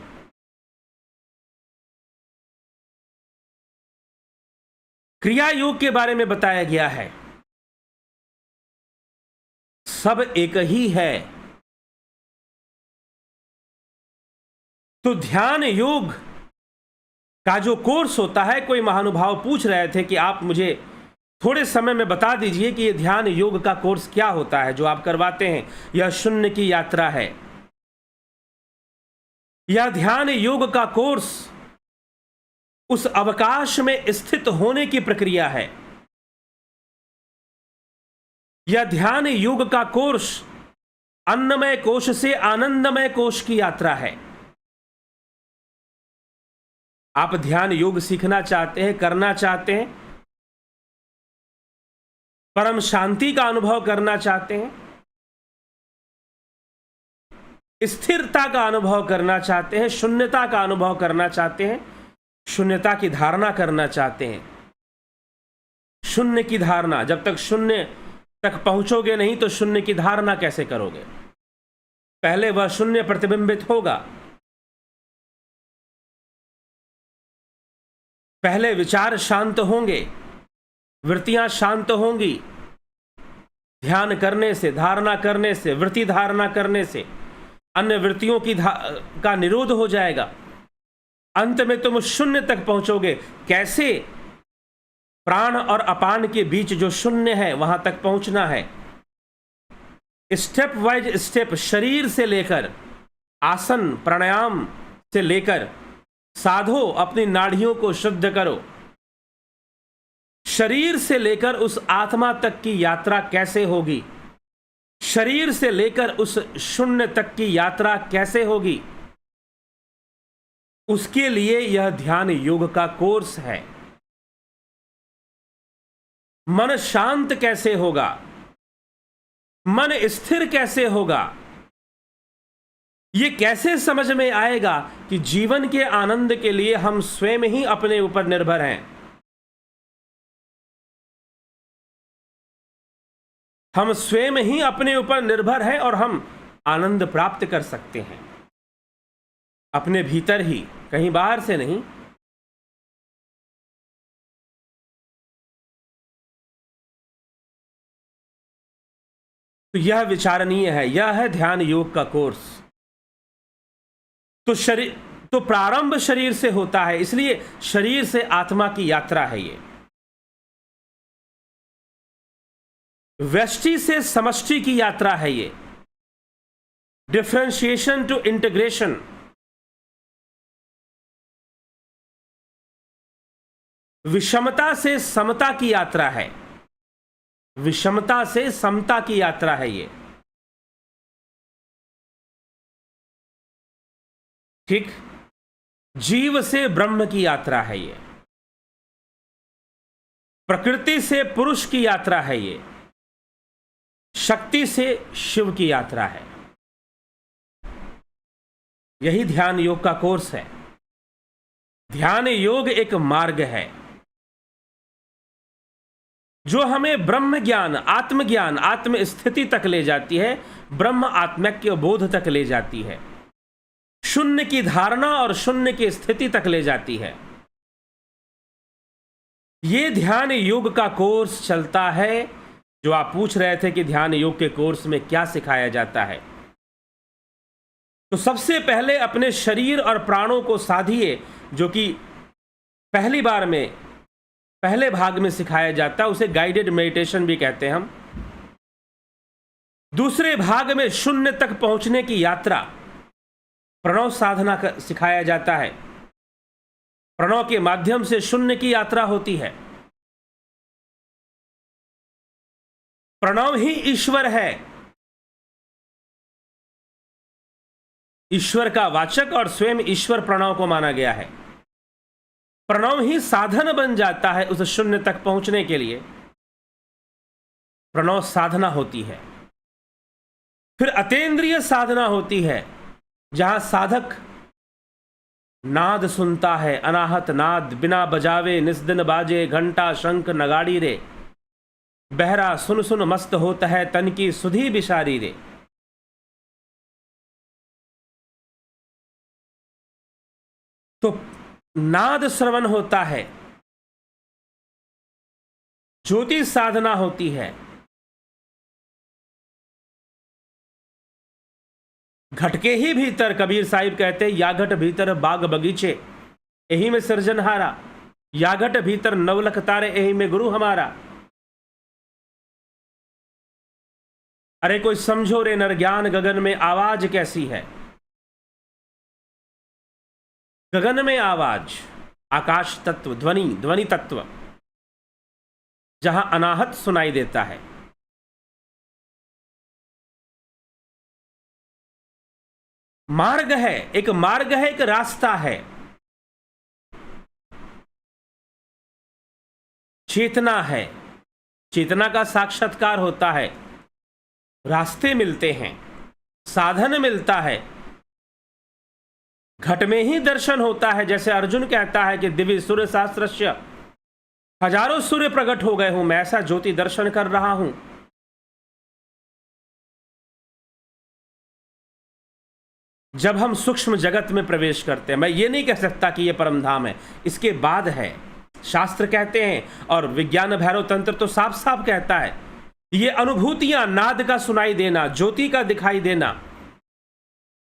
क्रिया योग के बारे में बताया गया है, सब एक ही है। तो ध्यान योग का जो कोर्स होता है, कोई महानुभाव पूछ रहे थे कि आप मुझे थोड़े समय में बता दीजिए कि ये ध्यान योग का कोर्स क्या होता है जो आप करवाते हैं। यह शून्य की यात्रा है। यह ध्यान योग का कोर्स उस अवकाश में स्थित होने की प्रक्रिया है। यह ध्यान योग का कोर्स अन्नमय कोश से आनंदमय कोश की यात्रा है। आप ध्यान योग सीखना चाहते हैं, करना चाहते हैं, परम शांति का अनुभव करना चाहते हैं, स्थिरता का अनुभव करना चाहते हैं, शून्यता का अनुभव करना चाहते हैं, शून्यता की धारणा करना चाहते हैं। शून्य की धारणा, जब तक शून्य तक पहुंचोगे नहीं तो शून्य की धारणा कैसे करोगे? पहले वह शून्य प्रतिबिंबित होगा, पहले विचार शांत होंगे, वृत्तियां शांत होंगी। ध्यान करने से, धारणा करने से, वृत्ति धारणा करने से अन्य वृत्तियों का निरोध हो जाएगा। अंत में तुम शून्य तक पहुंचोगे। कैसे? प्राण और अपान के बीच जो शून्य है वहां तक पहुंचना है। स्टेप वाइज स्टेप, शरीर से लेकर आसन प्राणायाम से लेकर साधो, अपनी नाड़ियों को शुद्ध करो। शरीर से लेकर उस आत्मा तक की यात्रा कैसे होगी? शरीर से लेकर उस शून्य तक की यात्रा कैसे होगी? उसके लिए यह ध्यान योग का कोर्स है। मन शांत कैसे होगा? मन स्थिर कैसे होगा? यह कैसे समझ में आएगा कि जीवन के आनंद के लिए हम स्वयं ही अपने ऊपर निर्भर हैं। हम स्वयं ही अपने ऊपर निर्भर हैं और हम आनंद प्राप्त कर सकते हैं अपने भीतर ही, कहीं बाहर से नहीं। तो यह विचारणीय है। यह है ध्यान योग का कोर्स। तो प्रारंभ शरीर से होता है, इसलिए शरीर से आत्मा की यात्रा है। ये व्यष्टि से समष्टि की यात्रा है। ये डिफरेंशिएशन टू इंटीग्रेशन, विषमता से समता की यात्रा है। विषमता से समता की यात्रा है ये। ठीक? जीव से ब्रह्म की यात्रा है ये। प्रकृति से पुरुष की यात्रा है ये। शक्ति से शिव की यात्रा है। यही ध्यान योग का कोर्स है। ध्यान योग एक मार्ग है जो हमें ब्रह्म ज्ञान, आत्मज्ञान, आत्म स्थिति तक ले जाती है, ब्रह्म आत्मैक्य बोध तक ले जाती है, शून्य की धारणा और शून्य की स्थिति तक ले जाती है। यह ध्यान योग का कोर्स चलता है। जो आप पूछ रहे थे कि ध्यान योग के कोर्स में क्या सिखाया जाता है, तो सबसे पहले अपने शरीर और प्राणों को साधिए, जो कि पहली बार में, पहले भाग में सिखाया जाता है। उसे गाइडेड मेडिटेशन भी कहते हैं हम। दूसरे भाग में शून्य तक पहुंचने की यात्रा, प्रणव साधना सिखाया जाता है। प्रणव के माध्यम से शून्य की यात्रा होती है। प्रणव ही ईश्वर है। ईश्वर का वाचक और स्वयं ईश्वर प्रणव को माना गया है। प्रणव ही साधन बन जाता है उस शून्य तक पहुंचने के लिए। प्रणव साधना होती है। फिर अतीन्द्रिय साधना होती है, जहां साधक नाद सुनता है, अनाहत नाद, बिना बजावे निस्दिन बाजे, घंटा शंख नगाड़ी रे, बहरा सुन सुन मस्त होता है, तन की सुधी बिशारी रे। तो नाद श्रवण होता है, ज्योति साधना होती है, घट के ही भीतर, कबीर साहिब कहते या घट भीतर बाग बगीचे, यही में सृजनहारा, यागट भीतर नवलख तारे, यही में गुरु हमारा। अरे कोई समझो रे नर ज्ञान, गगन में आवाज कैसी है। गगन में आवाज, आकाश तत्व, ध्वनि, ध्वनि तत्व, जहां अनाहत सुनाई देता है। मार्ग है, एक मार्ग है, एक रास्ता है। चेतना है, चेतना का साक्षात्कार होता है, रास्ते मिलते हैं, साधन मिलता है, घट में ही दर्शन होता है। जैसे अर्जुन कहता है कि दिव्य सूर्य सहस्रस्य, हजारों सूर्य प्रकट हो गए हूं, मैं ऐसा ज्योति दर्शन कर रहा हूं। जब हम सूक्ष्म जगत में प्रवेश करते हैं, मैं ये नहीं कह सकता कि यह परम धाम है, इसके बाद है। शास्त्र कहते हैं और विज्ञान भैरव तंत्र तो साफ साफ कहता है, ये अनुभूतियां, नाद का सुनाई देना, ज्योति का दिखाई देना,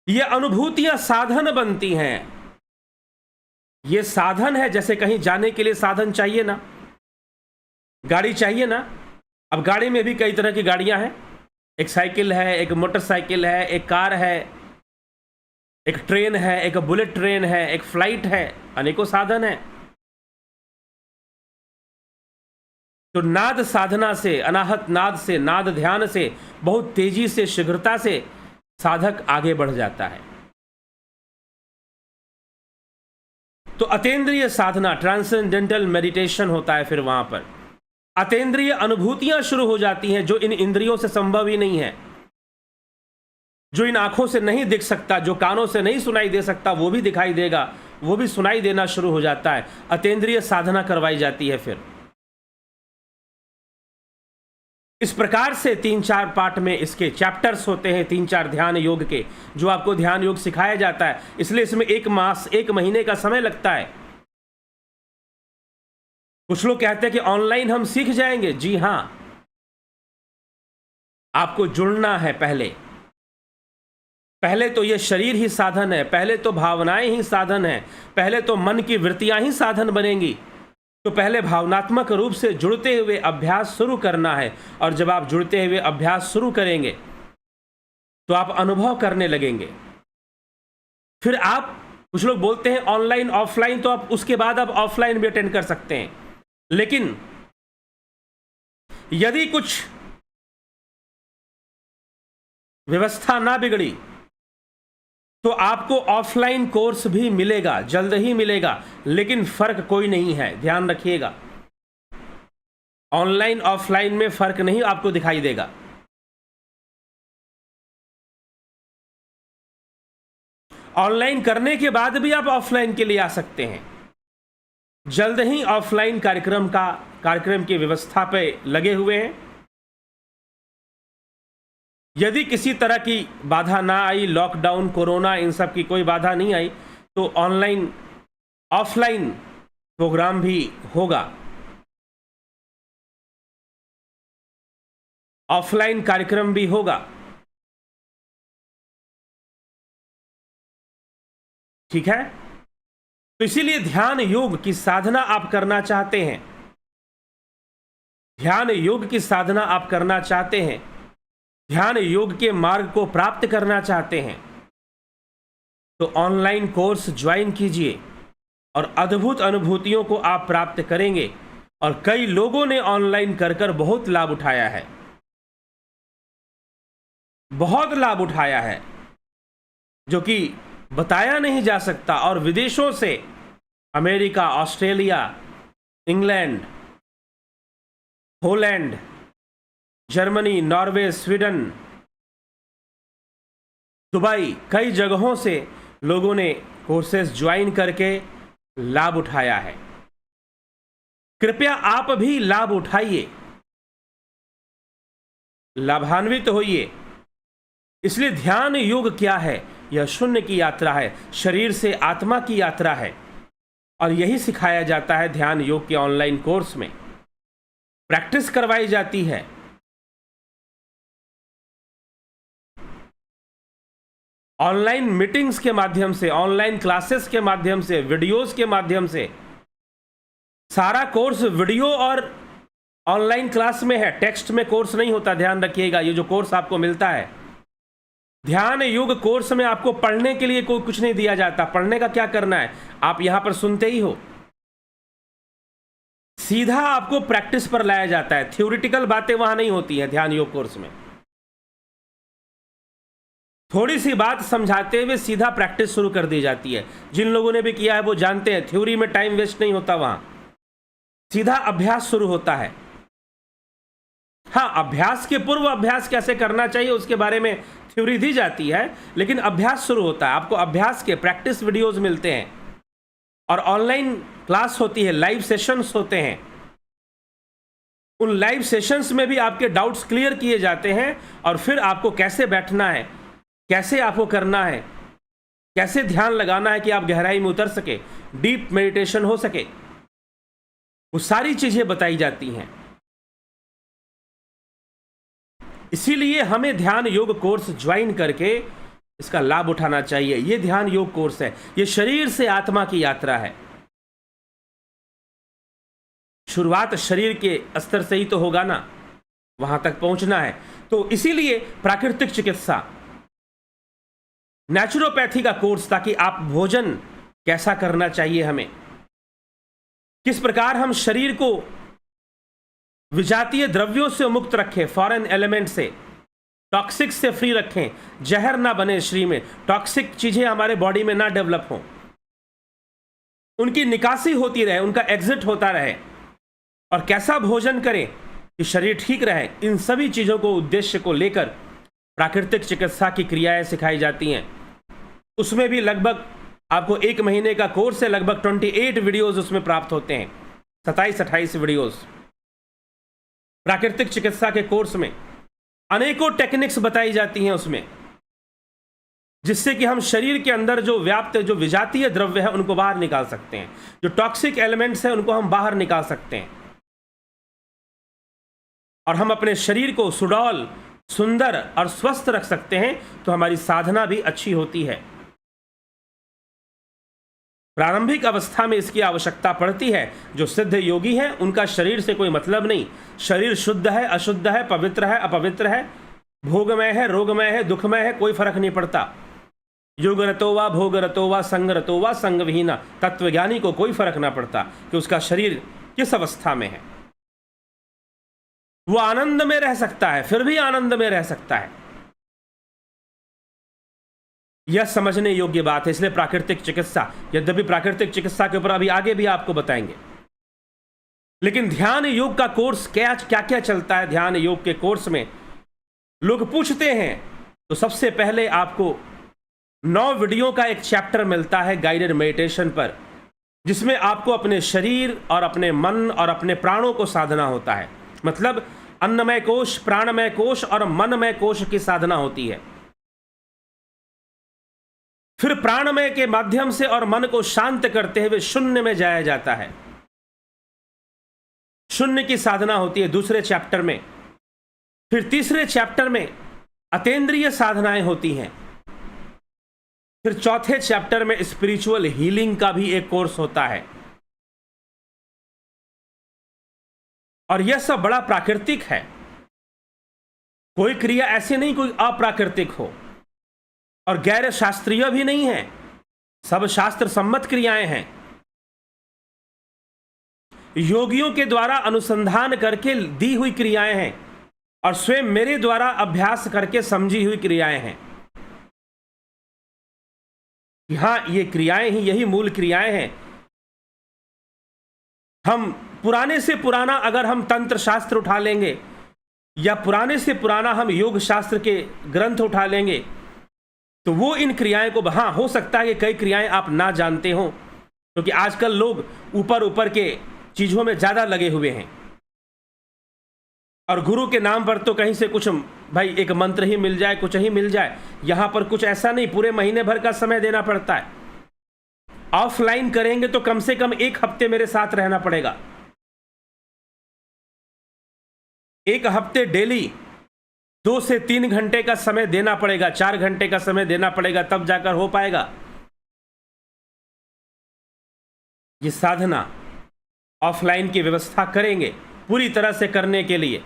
ये अनुभूतियां साधन बनती हैं। ये साधन है। जैसे कहीं जाने के लिए साधन चाहिए ना, गाड़ी चाहिए ना। अब गाड़ी में भी कई तरह की गाड़ियां हैं, एक साइकिल है, एक मोटरसाइकिल है, एक कार है, एक ट्रेन है, एक बुलेट ट्रेन है, एक फ्लाइट है, अनेकों साधन है। तो नाद साधना से, अनाहत नाद से, नाद ध्यान से बहुत तेजी से, शीघ्रता से साधक आगे बढ़ जाता है। तो अतीन्द्रिय साधना, ट्रांसेंडेंटल मेडिटेशन होता है। फिर वहां पर अतीन्द्रिय अनुभूतियां शुरू हो जाती हैं, जो इन इंद्रियों से संभव ही नहीं है। जो इन आंखों से नहीं दिख सकता, जो कानों से नहीं सुनाई दे सकता, वो भी दिखाई देगा, वो भी सुनाई देना शुरू हो जाता है। अतीन्द्रिय साधना करवाई जाती है। फिर इस प्रकार से 3-4 पार्ट में इसके चैप्टर्स होते हैं, 3-4 ध्यान योग के, जो आपको ध्यान योग सिखाया जाता है। इसलिए इसमें 1 मास, 1 महीने का समय लगता है। कुछ लोग कहते हैं कि ऑनलाइन हम सीख जाएंगे। जी हां, आपको जुड़ना है। पहले तो ये शरीर ही साधन है, पहले तो भावनाएं ही साधन है, पहले तो मन की वृत्तियां ही साधन बनेंगी। तो पहले भावनात्मक रूप से जुड़ते हुए अभ्यास शुरू करना है। और जब आप जुड़ते हुए अभ्यास शुरू करेंगे तो आप अनुभव करने लगेंगे। फिर आप, कुछ लोग बोलते हैं ऑनलाइन ऑफलाइन, तो आप उसके बाद आप ऑफलाइन भी अटेंड कर सकते हैं। लेकिन यदि कुछ व्यवस्था ना बिगड़ी तो आपको ऑफलाइन कोर्स भी मिलेगा, जल्द ही मिलेगा। लेकिन फर्क कोई नहीं है, ध्यान रखिएगा। ऑनलाइन ऑफलाइन में फर्क नहीं आपको दिखाई देगा। ऑनलाइन करने के बाद भी आप ऑफलाइन के लिए आ सकते हैं। जल्द ही ऑफलाइन कार्यक्रम की व्यवस्था पे लगे हुए हैं। यदि किसी तरह की बाधा ना आई, लॉकडाउन, कोरोना, इन सब की कोई बाधा नहीं आई, तो ऑनलाइन ऑफलाइन प्रोग्राम भी होगा, ऑफलाइन कार्यक्रम भी होगा। ठीक है। तो इसीलिए ध्यान योग की साधना आप करना चाहते हैं, ध्यान योग की साधना आप करना चाहते हैं, ध्यान योग के मार्ग को प्राप्त करना चाहते हैं, तो ऑनलाइन कोर्स ज्वाइन कीजिए और अद्भुत अनुभूतियों को आप प्राप्त करेंगे। और कई लोगों ने ऑनलाइन कर बहुत लाभ उठाया है, बहुत लाभ उठाया है, जो कि बताया नहीं जा सकता। और विदेशों से, America, Australia, England, Holland, Germany, Norway, Sweden, Dubai, कई जगहों से लोगों ने कोर्सेज ज्वाइन करके लाभ उठाया है। कृपया आप भी लाभ उठाइए, लाभान्वित होइए। इसलिए ध्यान योग क्या है? यह शून्य की यात्रा है, शरीर से आत्मा की यात्रा है। और यही सिखाया जाता है ध्यान योग के ऑनलाइन कोर्स में, प्रैक्टिस करवाई जाती है। ऑनलाइन मीटिंग्स के माध्यम से, ऑनलाइन क्लासेस के माध्यम से, वीडियोस के माध्यम से। सारा कोर्स वीडियो और ऑनलाइन क्लास में है, टेक्स्ट में कोर्स नहीं होता, ध्यान रखिएगा। ये जो कोर्स आपको मिलता है ध्यान योग कोर्स में, आपको पढ़ने के लिए कोई कुछ नहीं दिया जाता। पढ़ने का क्या करना है, आप यहां पर सुनते ही हो। सीधा आपको प्रैक्टिस पर लाया जाता है, थ्योरेटिकल बातें वहां नहीं होती हैं ध्यान योग कोर्स में। थोड़ी सी बात समझाते हुए सीधा प्रैक्टिस शुरू कर दी जाती है। जिन लोगों ने भी किया है वो जानते हैं, थ्योरी में टाइम वेस्ट नहीं होता, वहां सीधा अभ्यास शुरू होता है। हाँ, अभ्यास के पूर्व अभ्यास कैसे करना चाहिए उसके बारे में थ्योरी दी जाती है, लेकिन अभ्यास शुरू होता है। आपको अभ्यास के प्रैक्टिस वीडियोस मिलते हैं और ऑनलाइन क्लास होती है, लाइव सेशंस होते हैं। उन लाइव सेशंस में भी आपके डाउट्स क्लियर किए जाते हैं और फिर आपको कैसे बैठना है, कैसे आपको करना है, कैसे ध्यान लगाना है कि आप गहराई में उतर सके, डीप मेडिटेशन हो सके, वो सारी चीजें बताई जाती हैं। इसीलिए हमें ध्यान योग कोर्स ज्वाइन करके इसका लाभ उठाना चाहिए। यह ध्यान योग कोर्स है, यह शरीर से आत्मा की यात्रा है। शुरुआत शरीर के स्तर से ही तो होगा ना, वहां तक पहुंचना है। तो इसीलिए प्राकृतिक चिकित्सा, नेचुरोपैथी का कोर्स, ताकि आप भोजन कैसा करना चाहिए हमें, किस प्रकार हम शरीर को विजातीय द्रव्यों से मुक्त रखें, फॉरेन एलिमेंट से, टॉक्सिक से फ्री रखें, जहर ना बने शरीर में, टॉक्सिक चीजें हमारे बॉडी में ना डेवलप हों, उनकी निकासी होती रहे, उनका एग्जिट होता रहे, और कैसा भोजन करें कि शरीर ठीक रहे। इन सभी चीजों को, उद्देश्य को लेकर प्राकृतिक चिकित्सा की क्रियाएं सिखाई जाती हैं। उसमें भी लगभग आपको 1 महीने का कोर्स है, लगभग 28 वीडियोस उसमें प्राप्त होते हैं, 27-28 वीडियोस। प्राकृतिक चिकित्सा के कोर्स में अनेकों टेक्निक्स बताई जाती हैं उसमें, जिससे कि हम शरीर के अंदर जो व्याप्त, जो विजातीय द्रव्य है उनको बाहर निकाल सकते हैं, जो टॉक्सिक एलिमेंट्स हैं उनको हम बाहर निकाल सकते हैं, और हम अपने शरीर को सुडौल, सुंदर और स्वस्थ रख सकते हैं। तो हमारी साधना भी अच्छी होती है। प्रारंभिक अवस्था में इसकी आवश्यकता पड़ती है। जो सिद्ध योगी हैं उनका शरीर से कोई मतलब नहीं, शरीर शुद्ध है, अशुद्ध है, पवित्र है, अपवित्र है, भोगमय है, रोगमय है, दुखमय है, कोई फर्क नहीं पड़ता। योग रतो वा, भोग रतो वा, संग रतो वा, संग विहीना, तत्वज्ञानी को कोई फर्क ना पड़ता कि उसका शरीर किस अवस्था में है। वो आनंद में रह सकता है, फिर भी आनंद में रह सकता है। यह समझने योग्य बात है। इसलिए प्राकृतिक चिकित्सा, यद्यपि प्राकृतिक चिकित्सा के ऊपर अभी आगे भी आपको बताएंगे, लेकिन ध्यान योग का कोर्स क्या क्या चलता है। ध्यान योग के कोर्स में लोग पूछते हैं, तो सबसे पहले आपको 9 वीडियो का एक चैप्टर मिलता है गाइडेड मेडिटेशन पर, जिसमें आपको अपने शरीर और अपने मन और अपने प्राणों को साधना होता है। मतलब अन्नमय कोश, प्राणमय कोश और मनमय कोश की साधना होती है। फिर प्राणमय के माध्यम से और मन को शांत करते हुए शून्य में जाया जाता है। शून्य की साधना होती है दूसरे चैप्टर में। फिर तीसरे चैप्टर में अतीन्द्रिय साधनाएं होती हैं। फिर चौथे चैप्टर में स्पिरिचुअल हीलिंग का भी एक कोर्स होता है। और यह सब बड़ा प्राकृतिक है। कोई क्रिया ऐसी नहीं कोई अप्राकृतिक हो, और गैर शास्त्रीय भी नहीं है, सब शास्त्र सम्मत क्रियाएं हैं, योगियों के द्वारा अनुसंधान करके दी हुई क्रियाएं हैं, और स्वयं मेरे द्वारा अभ्यास करके समझी हुई क्रियाएं हैं। हाँ, ये क्रियाएं ही, यही मूल क्रियाएं हैं। हम पुराने से पुराना अगर हम तंत्र शास्त्र उठा लेंगे, या पुराने से पुराना हम योग शास्त्र के ग्रंथ उठा लेंगे, तो वो इन क्रियाएं को, हाँ हो सकता है कि कई क्रियाएं आप ना जानते हो, क्योंकि आजकल लोग ऊपर ऊपर के चीजों में ज्यादा लगे हुए हैं, और गुरु के नाम पर तो कहीं से कुछ, भाई एक मंत्र ही मिल जाए, कुछ ही मिल जाए। यहां पर कुछ ऐसा नहीं, पूरे महीने भर का समय देना पड़ता है। ऑफलाइन करेंगे तो कम से कम 1 हफ्ते मेरे साथ रहना पड़ेगा। 1 हफ्ते डेली 2 से 3 घंटे का समय देना पड़ेगा, 4 घंटे का समय देना पड़ेगा, तब जाकर हो पाएगा। ये साधना ऑफलाइन की व्यवस्था करेंगे पूरी तरह से करने के लिए,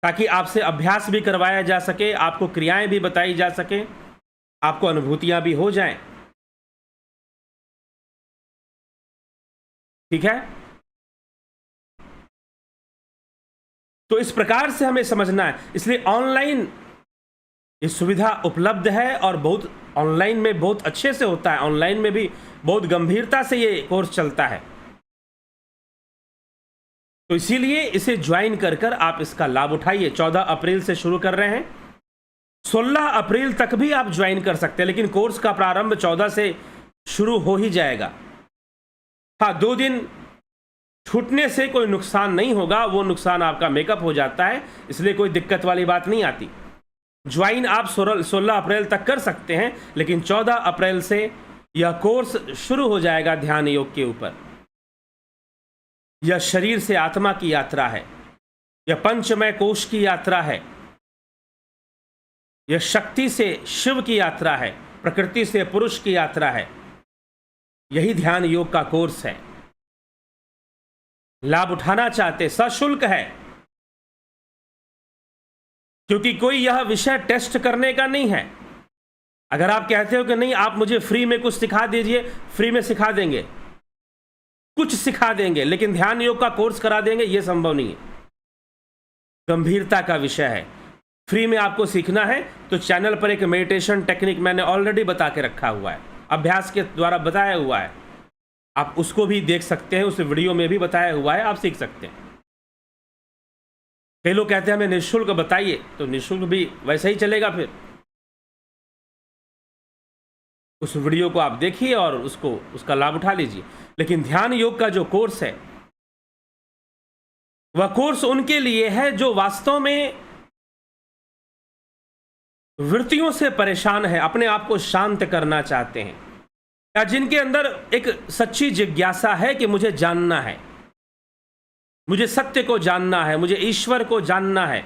ताकि आपसे अभ्यास भी करवाया जा सके, आपको क्रियाएं भी बताई जा सके, आपको अनुभूतियां भी हो जाएं। ठीक है, तो इस प्रकार से हमें समझना है। इसलिए ऑनलाइन ये सुविधा उपलब्ध है और बहुत ऑनलाइन में बहुत अच्छे से होता है। ऑनलाइन में भी बहुत गंभीरता से ये कोर्स चलता है, तो इसीलिए इसे ज्वाइन कर कर आप इसका लाभ उठाइए। 14 अप्रैल से शुरू कर रहे हैं, 16 अप्रैल तक भी आप ज्वाइन कर सकते हैं, लेकिन कोर्स का प्रारंभ 14 से शुरू हो ही जाएगा। हाँ, 2 दिन छूटने से कोई नुकसान नहीं होगा, वो नुकसान आपका मेकअप हो जाता है, इसलिए कोई दिक्कत वाली बात नहीं आती। ज्वाइन आप 16 अप्रैल तक कर सकते हैं, लेकिन 14 अप्रैल से यह कोर्स शुरू हो जाएगा ध्यान योग के ऊपर। यह शरीर से आत्मा की यात्रा है, यह पंचमय कोश की यात्रा है, यह शक्ति से शिव की यात्रा है, प्रकृति से पुरुष की यात्रा है। यही ध्यान योग का कोर्स है। लाभ उठाना चाहते, सशुल्क है, क्योंकि कोई यह विषय टेस्ट करने का नहीं है। अगर आप कहते हो कि नहीं आप मुझे फ्री में कुछ सिखा दीजिए, फ्री में सिखा देंगे, कुछ सिखा देंगे, लेकिन ध्यान योग का कोर्स करा देंगे, यह संभव नहीं है। गंभीरता का विषय है। फ्री में आपको सीखना है तो चैनल पर एक मेडिटेशन टेक्निक मैंने ऑलरेडी बता के रखा हुआ है, अभ्यास के द्वारा बताया हुआ है, आप उसको भी देख सकते हैं, उस वीडियो में भी बताया हुआ है, आप सीख सकते हैं। कई लोग कहते हैं हमें निःशुल्क बताइए, तो निःशुल्क भी वैसे ही चलेगा। फिर उस वीडियो को आप देखिए और उसका लाभ उठा लीजिए। लेकिन ध्यान योग का जो कोर्स है, वह कोर्स उनके लिए है जो वास्तव में वृत्तियों से परेशान है, अपने आप को शांत करना चाहते हैं, या जिनके अंदर एक सच्ची जिज्ञासा है कि मुझे जानना है, मुझे सत्य को जानना है, मुझे ईश्वर को जानना है,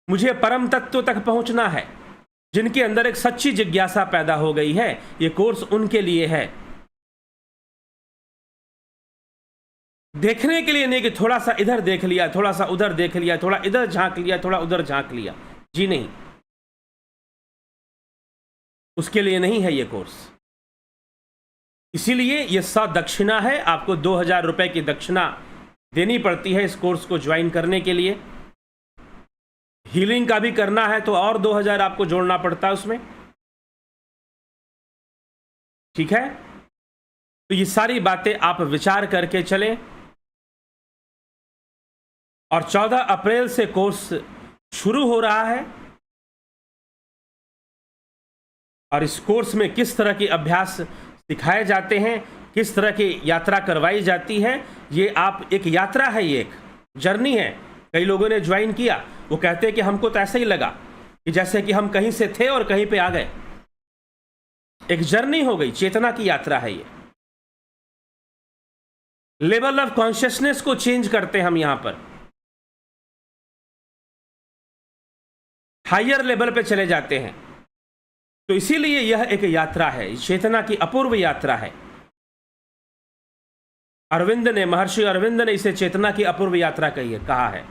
मुझे परम तत्व तक पहुंचना है। जिनके अंदर एक सच्ची जिज्ञासा पैदा हो गई है, यह कोर्स उनके लिए है। देखने के लिए नहीं कि थोड़ा सा इधर देख लिया, थोड़ा सा उधर देख लिया, थोड़ा इधर झांक लिया, थोड़ा उधर झांक लिया, जी नहीं, उसके लिए नहीं है यह कोर्स। इसीलिए यह सदक्षिणा है। आपको 2000 रुपए की दक्षिणा देनी पड़ती है इस कोर्स को ज्वाइन करने के लिए। हीलिंग का भी करना है तो और 2000 आपको जोड़ना पड़ता है उसमें। ठीक है, तो ये सारी बातें आप विचार करके चलें। और 14 अप्रैल से कोर्स शुरू हो रहा है, और इस कोर्स में किस तरह के अभ्यास सिखाए जाते हैं, किस तरह की यात्रा करवाई जाती है, ये आप एक यात्रा है, ये एक जर्नी है। कई लोगों ने ज्वाइन किया, वो कहते हैं कि हमको तो ऐसा ही लगा कि जैसे कि हम कहीं से थे और कहीं पे आ गए। एक जर्नी हो गई, चेतना की यात्रा है ये। लेवल ऑफ कॉन्शियसनेस को चेंज करते हैं हम यहां पर, हायर लेवल पे चले जाते हैं। तो इसीलिए यह एक यात्रा है, चेतना की अपूर्व यात्रा है। अरविंद ने, महर्षि अरविंद ने इसे चेतना की अपूर्व यात्रा कहा है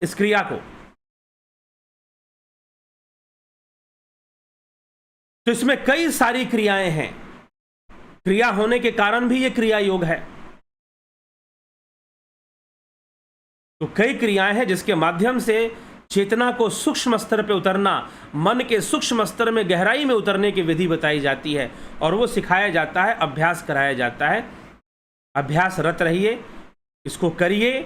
इस क्रिया को। तो इसमें कई सारी क्रियाएं हैं, क्रिया होने के कारण भी यह क्रिया योग है। तो कई क्रियाएं हैं जिसके माध्यम से चेतना को सूक्ष्म स्तर पे उतरना, मन के सूक्ष्म स्तर में गहराई में उतरने की विधि बताई जाती है, और वो सिखाया जाता है, अभ्यास कराया जाता है। अभ्यासरत रहिए, इसको करिए,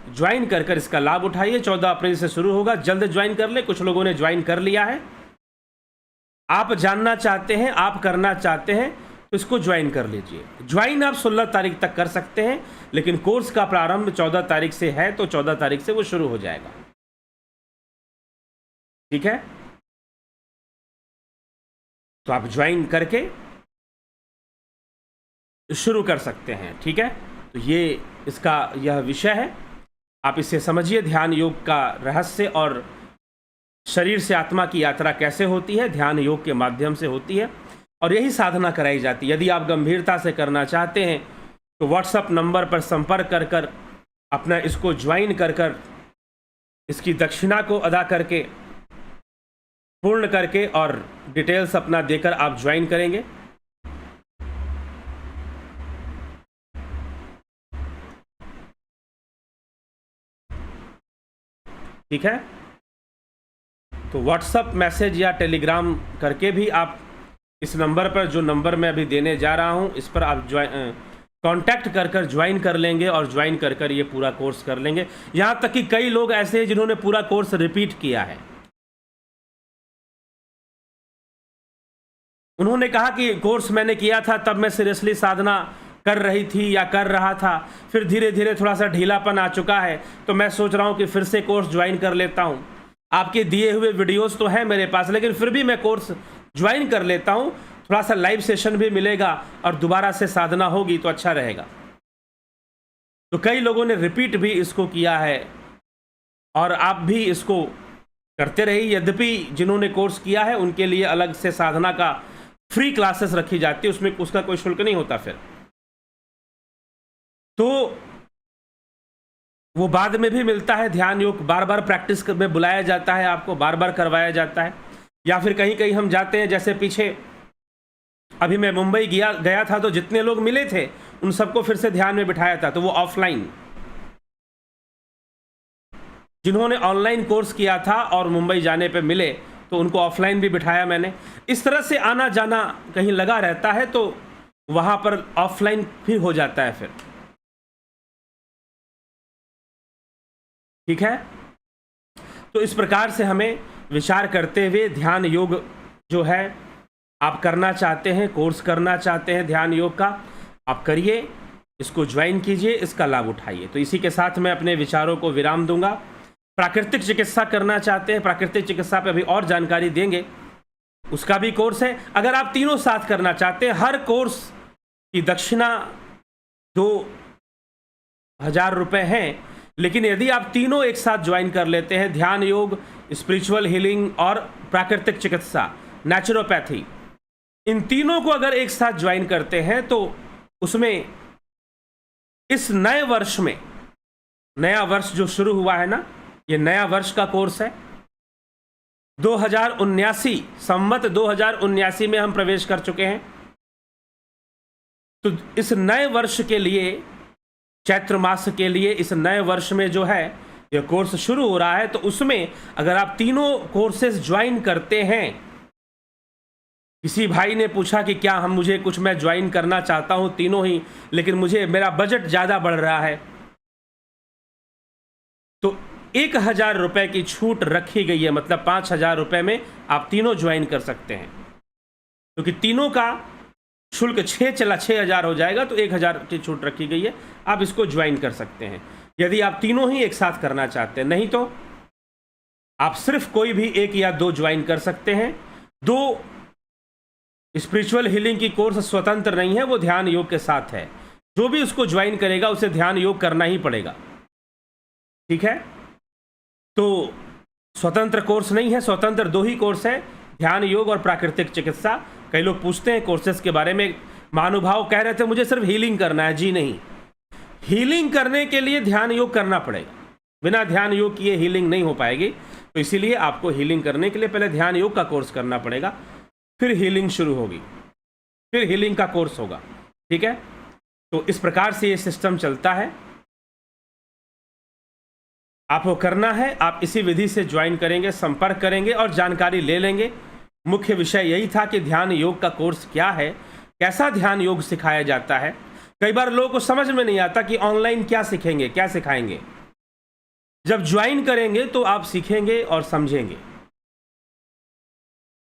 ज्वाइन कर कर इसका लाभ उठाइए। 14 अप्रैल से शुरू होगा, जल्द ज्वाइन कर ले। कुछ लोगों ने ज्वाइन कर लिया है। आप जानना चाहते हैं, आप करना चाहते हैं, तो इसको ज्वाइन कर लीजिए। ज्वाइन आप 16 तारीख तक कर सकते हैं, लेकिन कोर्स का प्रारंभ 14 तारीख से है, तो 14 तारीख से वो शुरू हो जाएगा। ठीक है, तो आप ज्वाइन करके शुरू कर सकते हैं। ठीक है, तो ये इसका यह विषय है। आप इसे समझिए, ध्यान योग का रहस्य और शरीर से आत्मा की यात्रा कैसे होती है, ध्यान योग के माध्यम से होती है और यही साधना कराई जाती है। यदि आप गंभीरता से करना चाहते हैं तो व्हाट्सएप नंबर पर संपर्क कर कर अपना इसको ज्वाइन कर कर इसकी दक्षिणा को अदा करके पूर्ण करके और डिटेल्स अपना देकर आप ज्वाइन करेंगे। ठीक है, तो व्हाट्सएप मैसेज या टेलीग्राम करके भी आप इस नंबर पर, जो नंबर मैं अभी देने जा रहा हूं, इस पर आप कांटेक्ट कर कर ज्वाइन कर लेंगे और ज्वाइन कर कर ये पूरा कोर्स कर लेंगे। यहां तक कि कई लोग ऐसे हैं जिन्होंने पूरा कोर्स रिपीट किया है। उन्होंने कहा कि कोर्स मैंने किया था तब मैं सीरियसली साधना कर रही थी या कर रहा था, फिर धीरे धीरे थोड़ा सा ढीलापन आ चुका है, तो मैं सोच रहा हूं कि फिर से कोर्स ज्वाइन कर लेता हूं। आपके दिए हुए वीडियोस तो हैं मेरे पास, लेकिन फिर भी मैं कोर्स ज्वाइन कर लेता हूं, थोड़ा सा लाइव सेशन भी मिलेगा और दोबारा से साधना होगी तो अच्छा रहेगा। तो कई लोगों ने रिपीट भी इसको किया है और आप भी इसको करते रहिए। यद्यपि जिन्होंने कोर्स किया है उनके लिए अलग से साधना का फ्री क्लासेस रखी जाती है, उसमें उसका कोई शुल्क नहीं होता। फिर तो वो बाद में भी मिलता है। ध्यान योग बार बार प्रैक्टिस में बुलाया जाता है, आपको बार बार करवाया जाता है। या फिर कहीं कहीं हम जाते हैं, जैसे पीछे अभी मैं मुंबई गया था, तो जितने लोग मिले थे उन सबको फिर से ध्यान में बिठाया था, तो वो ऑफलाइन। जिन्होंने ऑनलाइन कोर्स किया था और मुंबई जाने पे मिले तो उनको ऑफलाइन भी बिठाया मैंने। इस तरह से आना जाना कहीं लगा रहता है, तो वहां पर ऑफलाइन भी हो जाता है फिर। ठीक है, तो इस प्रकार से हमें विचार करते हुए ध्यान योग जो है आप करना चाहते हैं, कोर्स करना चाहते हैं ध्यान योग का, आप करिए, इसको ज्वाइन कीजिए, इसका लाभ उठाइए। तो इसी के साथ मैं अपने विचारों को विराम दूंगा। प्राकृतिक चिकित्सा करना चाहते हैं, प्राकृतिक चिकित्सा पे अभी और जानकारी देंगे, उसका भी कोर्स है। अगर आप तीनों साथ करना चाहते हैं, हर कोर्स की दक्षिणा 2000 रुपये हैं, लेकिन यदि आप तीनों एक साथ ज्वाइन कर लेते हैं, ध्यान योग, स्पिरिचुअल हीलिंग और प्राकृतिक चिकित्सा, नेचुरोपैथी, इन तीनों को अगर एक साथ ज्वाइन करते हैं तो उसमें इस नए वर्ष में, नया वर्ष जो शुरू हुआ है ना, ये नया वर्ष का कोर्स है। 2079 संवत 2079 में हम प्रवेश कर चुके हैं। तो इस नए वर्ष के लिए, चैत्र मास के लिए, इस नए वर्ष में जो है ये कोर्स शुरू हो रहा है, तो उसमें अगर आप तीनों कोर्सेज ज्वाइन करते हैं, किसी भाई ने पूछा कि क्या मुझे कुछ, मैं ज्वाइन करना चाहता हूं तीनों ही, लेकिन मुझे मेरा बजट ज़्यादा बढ़ रहा है, तो 1000 रुपये की छूट रखी गई है। मतलब 5000 रुपये में आप तीनों ज्वाइन कर सकते हैं, क्योंकि तीनों का शुल्क 6000 हो जाएगा, तो 1000 की छूट रखी गई है, आप इसको ज्वाइन कर सकते हैं यदि आप तीनों ही एक साथ करना चाहते हैं। नहीं तो आप सिर्फ कोई भी एक या दो ज्वाइन कर सकते हैं। 2 स्पिरिचुअल हीलिंग की कोर्स स्वतंत्र नहीं है, वो ध्यान योग के साथ है। जो भी उसको ज्वाइन करेगा उसे ध्यान योग करना ही पड़ेगा। ठीक है, तो स्वतंत्र कोर्स नहीं है, स्वतंत्र 2 ही कोर्स है, ध्यान योग और प्राकृतिक चिकित्सा। कई लोग पूछते हैं कोर्सेज के बारे में, महानुभाव कह रहे थे मुझे सिर्फ हीलिंग करना है। जी नहीं, हीलिंग करने के लिए ध्यान योग करना पड़ेगा, बिना ध्यान योग किए हीलिंग नहीं हो पाएगी। तो इसीलिए आपको हीलिंग करने के लिए पहले ध्यान योग का कोर्स करना पड़ेगा, फिर हीलिंग शुरू होगी, फिर हीलिंग का कोर्स होगा। ठीक है, तो इस प्रकार से ये सिस्टम चलता है। आपको करना है, आप इसी विधि से ज्वाइन करेंगे, संपर्क करेंगे और जानकारी ले लेंगे। मुख्य विषय यही था कि ध्यान योग का कोर्स क्या है, कैसा ध्यान योग सिखाया जाता है। कई बार लोगों को समझ में नहीं आता कि ऑनलाइन क्या सीखेंगे, क्या सिखाएंगे। जब ज्वाइन करेंगे तो आप सीखेंगे और समझेंगे।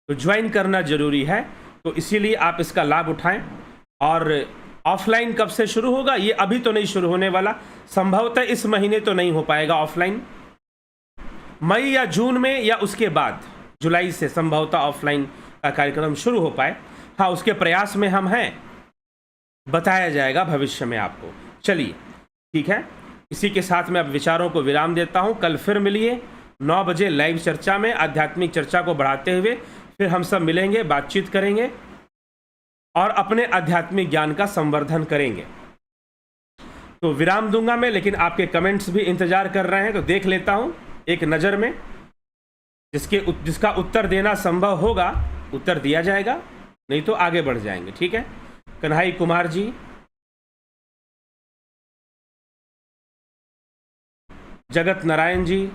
तो ज्वाइन करना जरूरी है, तो इसीलिए आप इसका लाभ उठाएं। और ऑफलाइन कब से शुरू होगा, ये अभी तो नहीं शुरू होने वाला, संभवतः इस महीने तो नहीं हो पाएगा ऑफलाइन। मई या जून में या उसके बाद जुलाई से संभवतः ऑफलाइन का कार्यक्रम शुरू हो पाए। हाँ, उसके प्रयास में हम हैं, बताया जाएगा भविष्य में आपको। चलिए ठीक है, इसी के साथ मैं अब विचारों को विराम देता हूं। कल फिर मिलिए 9 बजे लाइव चर्चा में, आध्यात्मिक चर्चा को बढ़ाते हुए फिर हम सब मिलेंगे, बातचीत करेंगे और अपने आध्यात्मिक ज्ञान का संवर्धन करेंगे। तो विराम दूंगा मैं, लेकिन आपके कमेंट्स भी इंतजार कर रहे हैं, तो देख लेता हूं एक नज़र में। जिसका उत्तर देना संभव होगा उत्तर दिया जाएगा, नहीं तो आगे बढ़ जाएंगे। ठीक है। कन्हई कुमार जी, जगत नारायण जी,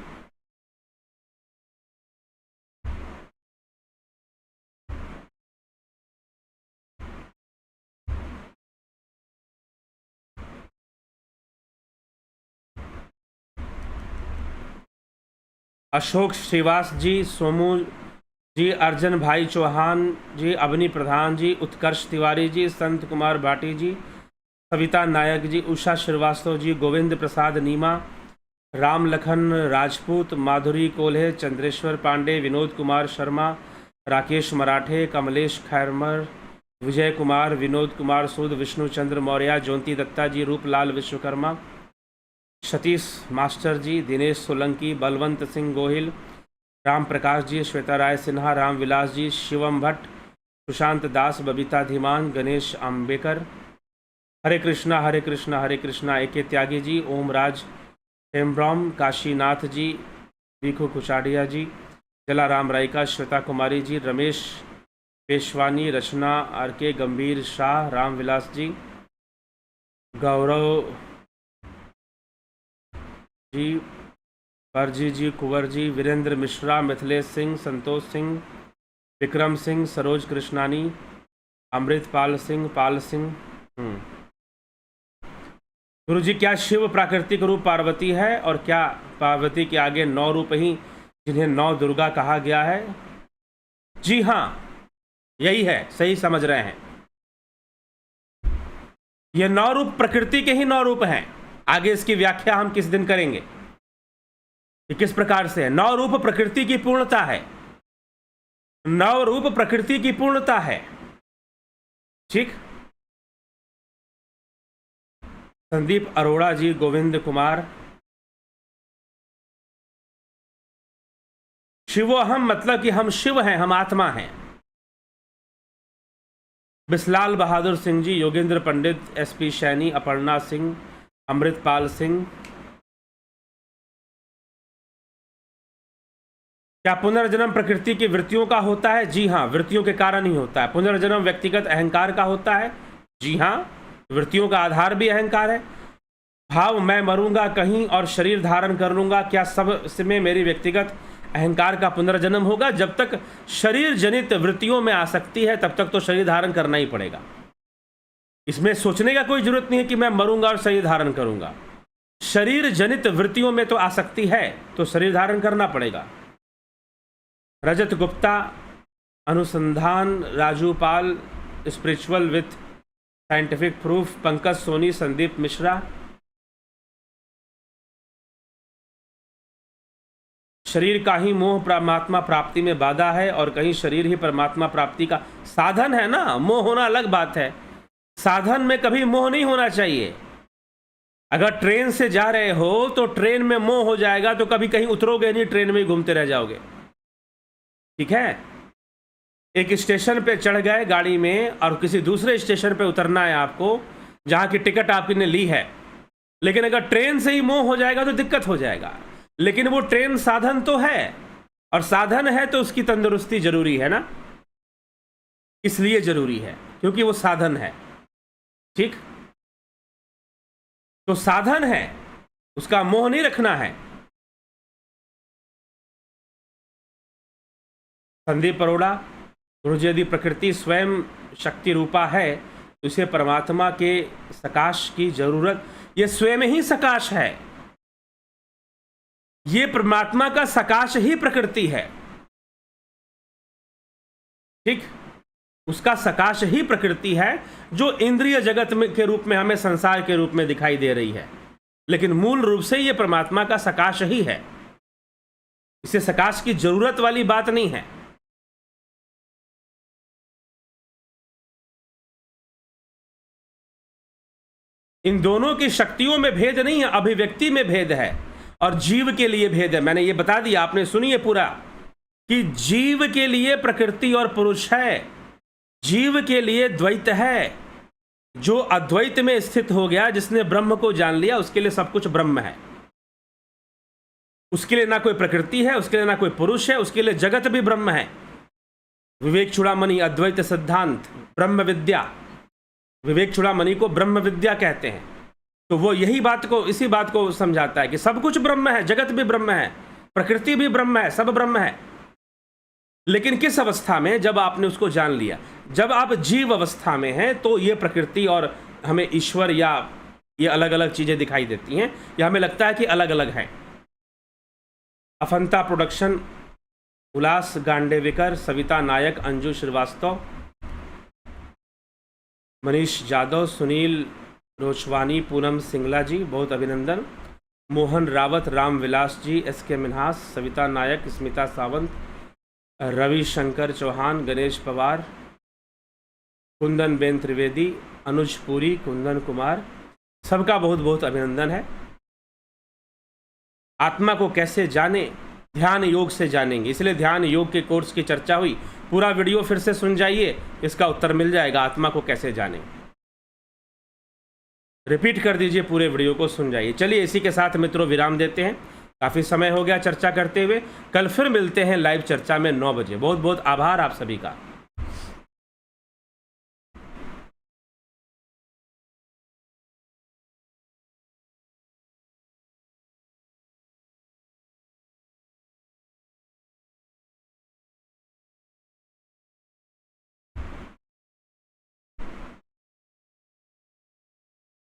अशोक श्रीवास जी, सोमू जी, अर्जन भाई चौहान जी, अवनी प्रधान जी, उत्कर्ष तिवारी जी, संत कुमार भाटी जी, सविता नायक जी, उषा श्रीवास्तव जी, गोविंद प्रसाद नीमा, राम लखन राजपूत, माधुरी Kolhe, Chandreshwar Pandey, Vinod Kumar Sharma, Rakesh Marathe, Kamlesh Khairmar, Vijay Kumar, Vinod Kumar Sood, Vishnu Chandra Maurya, Jyoti Datta ji, Rooplal Vishwakarma, Satish master ji, Dinesh Solanki, Balwant Singh Gohil, Ram Prakash ji, Shweta Rai Sinha, Ram Vilas ji, Shivam Bhatt, Sushant Das, Babita Dhiman, Ganesh Ambekar, Hare Krishna Hare Krishna Hare Krishna, A K Tyagi ji, Omraj Hembrom, Kashinath ji, Bhikhu Kuchadiya ji, Jalaram Raika, Shweta Kumari ji, Ramesh Peshwani, Rachna R के, गंभीर शाह, रामविलास जी, गौरव जी, परजी जी, कुंवर जी, वीरेंद्र मिश्रा, मिथिलेश सिंह, संतोष सिंह, विक्रम सिंह, सरोज कृष्णानी, अमृतपाल सिंह, पाल सिंह। गुरु जी, क्या शिव प्राकृतिक रूप पार्वती है और क्या पार्वती के आगे 9 रूप ही जिन्हें 9 दुर्गा कहा गया है? जी हाँ, यही है, सही समझ रहे हैं। ये 9 रूप प्रकृति के ही 9 रूप हैं। आगे इसकी व्याख्या हम किस दिन करेंगे कि किस प्रकार से है। 9 रूप प्रकृति की पूर्णता है, 9 रूप प्रकृति की पूर्णता है। ठीक। संदीप अरोड़ा जी, गोविंद कुमार, शिवो हम मतलब कि हम शिव हैं, हम आत्मा हैं। बिस्लाल बहादुर सिंह जी, योगेंद्र पंडित, एसपी सैनी, अपर्णा सिंह, अमृतपाल सिंह। क्या पुनर्जन्म प्रकृति की वृत्तियों का होता है? जी हाँ, वृत्तियों के कारण ही होता है। पुनर्जन्म व्यक्तिगत अहंकार का होता है? जी हाँ, वृत्तियों का आधार भी अहंकार है। भाव मैं मरूंगा कहीं और शरीर धारण कर लूंगा, क्या सब में मेरी व्यक्तिगत अहंकार का पुनर्जन्म होगा? जब तक शरीर जनित वृत्तियों में आसक्ति है तब तक तो शरीर धारण करना ही पड़ेगा। इसमें सोचने का कोई जरूरत नहीं है कि मैं मरूंगा और शरीर धारण करूंगा। शरीर जनित वृत्तियों में तो आसक्ति है तो शरीर धारण करना पड़ेगा। रजत गुप्ता, अनुसंधान, Raju Pal, spiritual with scientific proof, Pankaj Soni, Sandeep Mishra. शरीर का ही मोह परमात्मा प्राप्ति में बाधा है और कहीं शरीर ही परमात्मा प्राप्ति का साधन है ना। मोह होना अलग बात है, साधन में कभी मोह नहीं होना चाहिए। अगर ट्रेन से जा रहे हो तो ट्रेन में मोह हो जाएगा तो कभी कहीं उतरोगे नहीं, ट्रेन में ही घूमते रह जाओगे। ठीक है। एक स्टेशन पे चढ़ गए गाड़ी में और किसी दूसरे स्टेशन पे उतरना है आपको, जहां की टिकट आपने ली है, लेकिन अगर ट्रेन से ही मोह हो जाएगा तो दिक्कत हो जाएगा। लेकिन वो ट्रेन साधन तो है, और साधन है तो उसकी तंदुरुस्ती जरूरी है ना, इसलिए जरूरी है क्योंकि वो साधन है। ठीक। तो साधन है, उसका मोह नहीं रखना है। संदीप अरोड़ा, गुरुजी यदि प्रकृति स्वयं शक्ति रूपा है तो इसे परमात्मा के सकाश की जरूरत, ये स्वयं ही सकाश है। ये परमात्मा का सकाश ही प्रकृति है। ठीक। उसका सकाश ही प्रकृति है जो इंद्रिय जगत में के रूप में हमें संसार के रूप में दिखाई दे रही है, लेकिन मूल रूप से ये परमात्मा का सकाश ही है। इसे सकाश की जरूरत वाली बात नहीं है। इन दोनों की शक्तियों में भेद नहीं है, अभिव्यक्ति में भेद है और जीव के लिए भेद है। मैंने ये बता दिया, आपने सुनिए पूरा, कि जीव के लिए प्रकृति और पुरुष है, जीव के लिए द्वैत है। जो अद्वैत में स्थित हो गया, जिसने ब्रह्म को जान लिया, उसके लिए सब कुछ ब्रह्म है। उसके लिए ना कोई प्रकृति है, उसके लिए ना कोई पुरुष है, उसके लिए जगत भी ब्रह्म है। विवेक चूड़ामणि अद्वैत सिद्धांत ब्रह्म विद्या, विवेक चूड़ामणि को ब्रह्म विद्या कहते हैं। तो वो यही बात को, इसी बात को समझाता है कि सब कुछ ब्रह्म है, जगत भी ब्रह्म है, प्रकृति भी ब्रह्म है, सब ब्रह्म है। लेकिन किस अवस्था में? जब आपने उसको जान लिया। जब आप जीव अवस्था में हैं तो ये प्रकृति और हमें ईश्वर या ये अलग अलग चीजें दिखाई देती हैं, या हमें लगता है कि अलग अलग हैं। अफंता प्रोडक्शन, उल्लास गांडेविकर, सविता नायक, अंजू श्रीवास्तव, मनीष जादव, सुनील रोचवानी, पूनम सिंगला जी, बहुत अभिनंदन। मोहन रावत, राम विलास जी, SK मिन्हास, सविता नायक, स्मिता सावंत, रविशंकर चौहान, गणेश पवार, कुंदन बेन त्रिवेदी, अनुज पुरी, कुंदन कुमार, सबका बहुत बहुत अभिनंदन है। आत्मा को कैसे जाने? ध्यान योग से जानेंगे, इसलिए ध्यान योग के कोर्स की चर्चा हुई। पूरा वीडियो फिर से सुन जाइए, इसका उत्तर मिल जाएगा, आत्मा को कैसे जाने। रिपीट कर दीजिए, पूरे वीडियो को सुन जाइए। चलिए इसी के साथ मित्रों विराम देते हैं, काफ़ी समय हो गया चर्चा करते हुए। कल फिर मिलते हैं लाइव चर्चा में 9 बजे। बहुत बहुत आभार आप सभी का।